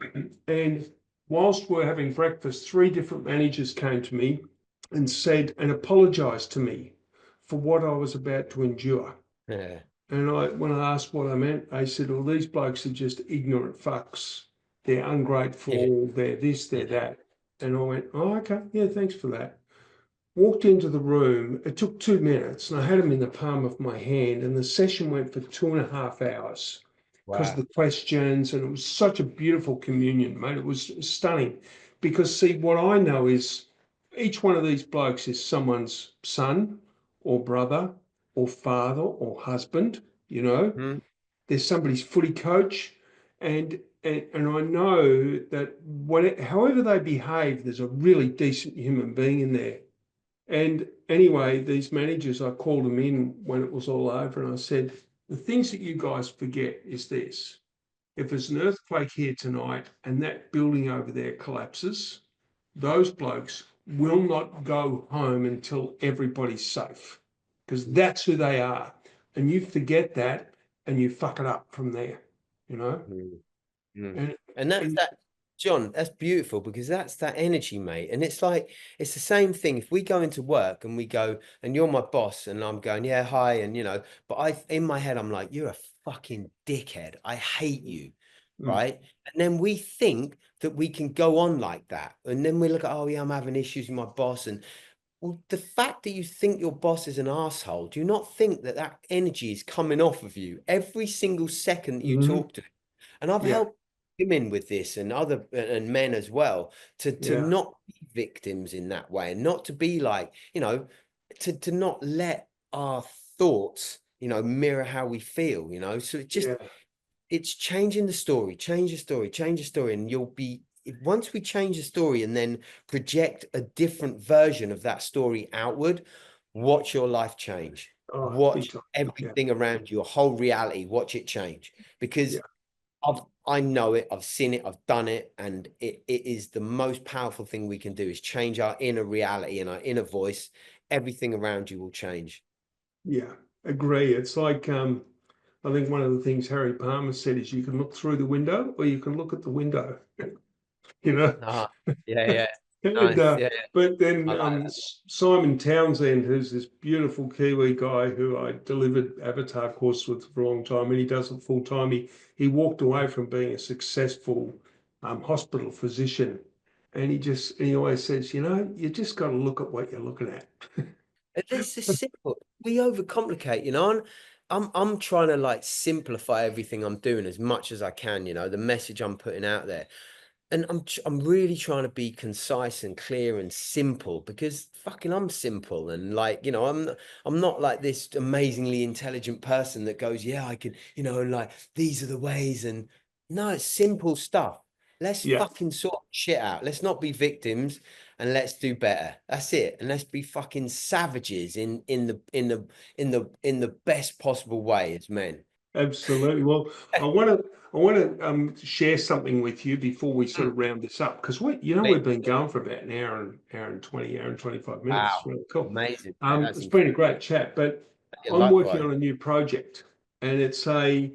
And whilst we're having breakfast, 3 different managers came to me and said and apologised to me for what I was about to endure. Yeah. And when I asked what I meant, they said, "Well, these blokes are just ignorant fucks. They're Yeah. ungrateful. They're this, they're Yeah. that." And I went, "Oh, okay. Yeah, thanks for that." Walked into the room. It took 2 minutes, and I had them in the palm of my hand. And the session went for 2.5 hours because of Wow. the questions. And it was such a beautiful communion, mate. It was stunning. Because, see, what I know is each one of these blokes is someone's son or brother, or father or husband, you know. Mm, There's somebody's footy coach, and I know that however they behave, there's a really decent human being in there. And anyway, these managers, I called them in when it was all over, and I said, the things that you guys forget is this. If there's an earthquake here tonight and that building over there collapses, those blokes will not go home until everybody's safe, because that's who they are. And you forget that and you fuck it up from there, you know? mm, mm. And, And that's and that, John, that's beautiful because that's that energy, mate. And it's like, it's the same thing. If we go into work and we go, and you're my boss, and I'm going, yeah, hi. And, but in my head, I'm like, you're a fucking dickhead. I hate you. mm, Right. And then we think that we can go on like that. And then we look at, oh, yeah, I'm having issues with my boss. And well, the fact that you think your boss is an asshole, do you not think that that energy is coming off of you every single second that you mhm, talk to? And I've yeah, helped women with this and other and men as well to yeah, not be victims in that way and not to be like, to not let our thoughts, mirror how we feel, So yeah. it's changing the story, change the story, change the story, and once we change the story and then project a different version of that story outward, watch your life change. Oh, big Watch time. Yeah, everything around you, your whole reality, watch it change. Because yeah, I know it, I've seen it, I've done it, and it is the most powerful thing we can do is change our inner reality and our inner voice. Everything around you will change. yeah. Agree. It's like I think one of the things Harry Palmer said is you can look through the window or you can look at the window, you know. Ah, yeah, yeah. And Nice. Yeah, yeah. but then I like Simon Townsend, who's this beautiful Kiwi guy who I delivered Avatar course with for a long time, and he does it full time. He walked away from being a successful hospital physician, and he always says, you just got to look at what you're looking at. This is simple. We overcomplicate, and I'm trying to like simplify everything I'm doing as much as I can, the message I'm putting out there. And I'm really trying to be concise and clear and simple because fucking I'm simple and like, I'm not like this amazingly intelligent person that goes, yeah, I can, like these are the ways. And no, it's simple stuff. Let's Yeah, fucking sort shit out. Let's not be victims and let's do better. That's it. And let's be fucking savages in the best possible way as men. absolutely. Well, I want to share something with you before we sort Mm, of round this up, because please. we've been going for about an hour and 20, hour and 25 minutes. It's Wow. really cool. Amazing. Man. That's It's been a incredible. great chat, but Yeah, I'm working likewise. on a new project, and it's a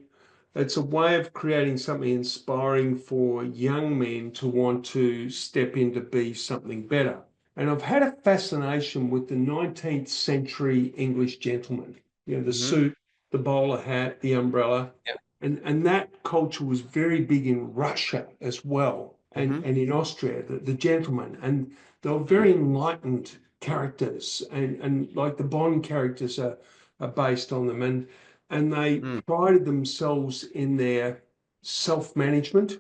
way of creating something inspiring for young men to want to step in to be something better. And I've had a fascination with the 19th century English gentleman, the Hmm. suit, the bowler hat, the umbrella. Yeah. And that culture was very big in Russia as well, and, Hmm. and in Austria, the gentleman. And they were very enlightened characters, and like the Bond characters are based on them. And they Mm, prided themselves in their self-management,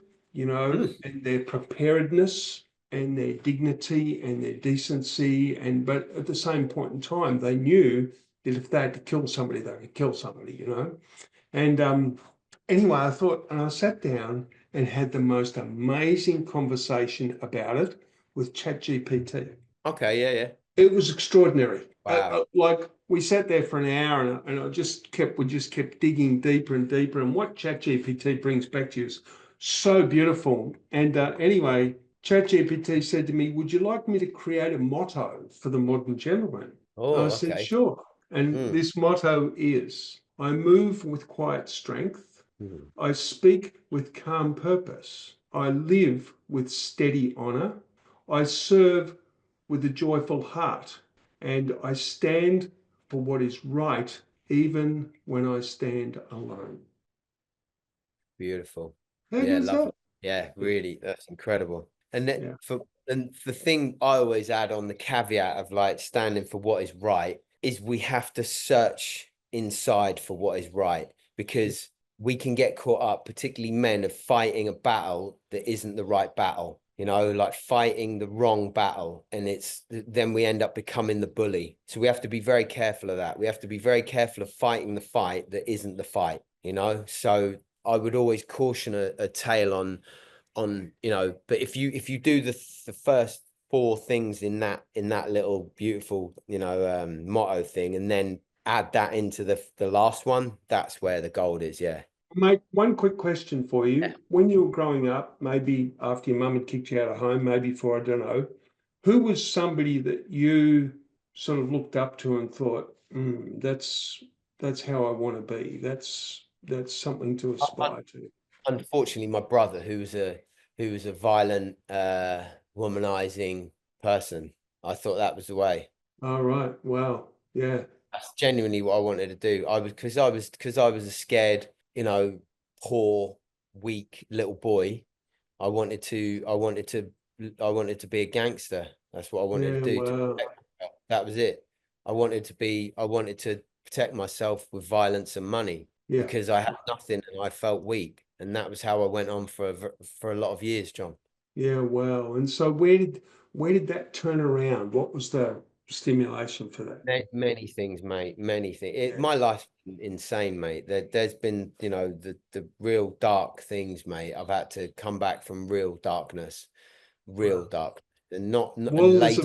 mm, and their preparedness and their dignity and their decency. But at the same point in time, they knew that if they had to kill somebody, they could kill somebody. And anyway, I sat down and had the most amazing conversation about it with ChatGPT. okay, yeah, yeah. It was extraordinary. Wow. Like we sat there for an hour, and we just kept digging deeper and deeper. And what ChatGPT brings back to you is so beautiful. And anyway, ChatGPT said to me, "Would you like me to create a motto for the modern gentleman?" I Oh, said, okay. "Sure." And Mm, this motto is, "I move with quiet strength. mm. I speak with calm purpose. I live with steady honor. I serve with a joyful heart. And I stand for what is right, even when I stand alone." Beautiful. How good Yeah, is that? lovely. Yeah, really, that's incredible. And that Yeah. and the thing I always add on the caveat of like standing for what is right is we have to search inside for what is right because we can get caught up, particularly men, of fighting a battle that isn't the right battle. like fighting the wrong battle. And then we end up becoming the bully. So we have to be very careful of that. We have to be very careful of fighting the fight that isn't the fight, So I would always caution a tale on, but if you do the first four things in that little beautiful, motto thing, and then add that into the last one, that's where the gold is. Yeah. Mate, one quick question for you. When you were growing up, maybe after your mum had kicked you out of home, maybe before, I don't know, who was somebody that you sort of looked up to and thought, that's how I want to be. That's something to aspire to. Unfortunately, my brother, who was a violent, womanizing person, I thought that was the way. All right. Wow. Yeah. That's genuinely what I wanted to do. I was a scared, poor, weak little boy. I wanted to I wanted to I wanted to be a gangster. That's what I wanted to Yeah. do. Wow. That was it. I wanted to protect myself with violence and money Yeah. because I had nothing and I felt weak. And that was how I went on for a lot of years, John. Yeah. Wow. And so where did that turn around? What was the stimulation for that? Many things, mate. Many things. My life's been insane, mate. There's been, the real dark things, mate. I've had to come back from real Wow. dark, and not Well, and later.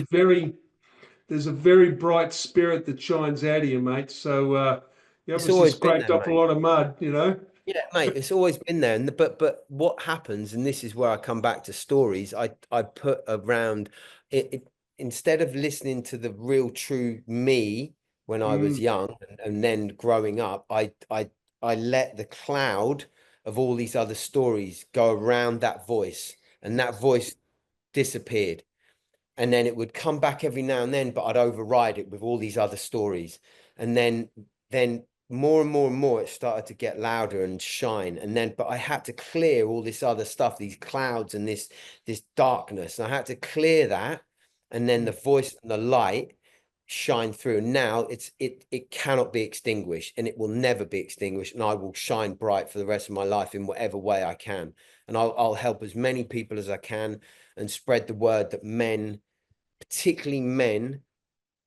there's a very bright spirit that shines out of you, mate. So you It's obviously always been scraped there, off a mate. lot of mud. Yeah, mate, it's always been there. But what happens, and this is where I come back to stories, I put around it, instead of listening to the real true me when I was Mm, young and then growing up, I let the cloud of all these other stories go around that voice, and that voice disappeared. And then it would come back every now and then, but I'd override it with all these other stories. And then more and more and more it started to get louder and shine. But I had to clear all this other stuff, these clouds and this darkness. And I had to clear that. And then the voice and the light shine through. And now it cannot be extinguished, and it will never be extinguished. And I will shine bright for the rest of my life in whatever way I can. And I'll help as many people as I can and spread the word that men, particularly men,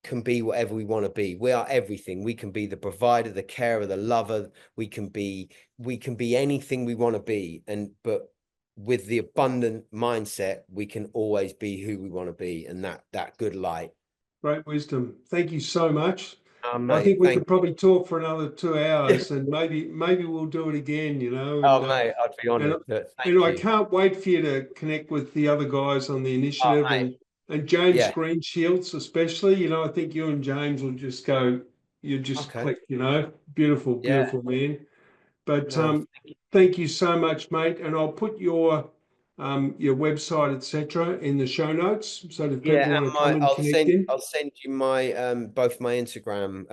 can be whatever we want to be. We are everything. We can be the provider, the carer, the lover. We can be anything we want to be. But with the abundant mindset, we can always be who we want to be, and that good light. great wisdom. Thank you so much. I think Mate, we thank could probably talk for another 2 hours, you. and maybe we'll do it again. Oh, mate, I'd be And honored. But thank I you. can't wait for you to connect with the other guys on the Oh, initiative mate. and James Yeah. Greenshields especially. I think you and James will just go, you just Okay. click. Beautiful, Yeah. beautiful man. But No. thank you so much, mate. And I'll put your website, etc., in the show notes so that if people Yeah, want and to come and I'll connect send in. I'll send you my both my Instagram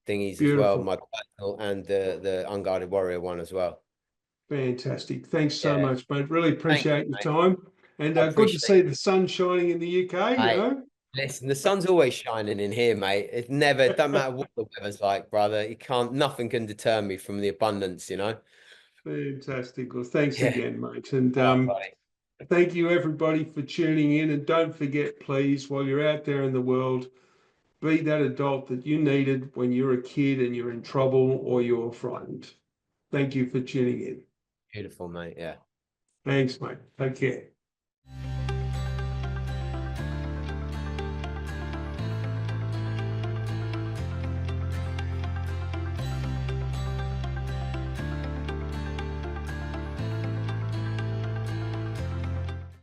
thingies as well, Beautiful. my personal and the Unguarded Warrior one as well. Fantastic. Thanks so Yeah. much, mate. Really Thank you, appreciate your mate. time. And I good to appreciate see it. the sun shining in the UK. Mate, listen, the sun's always shining in here, mate. It don't matter what the weather's like, brother. Nothing can deter me from the abundance. Fantastic. Well, thanks Yeah. again, mate. And All right, buddy. thank you, everybody, for tuning in. And don't forget, please, while you're out there in the world, be that adult that you needed when you're a kid and you're in trouble or you're frightened. Thank you for tuning in. Beautiful, mate. Yeah. Thanks, mate. Take care.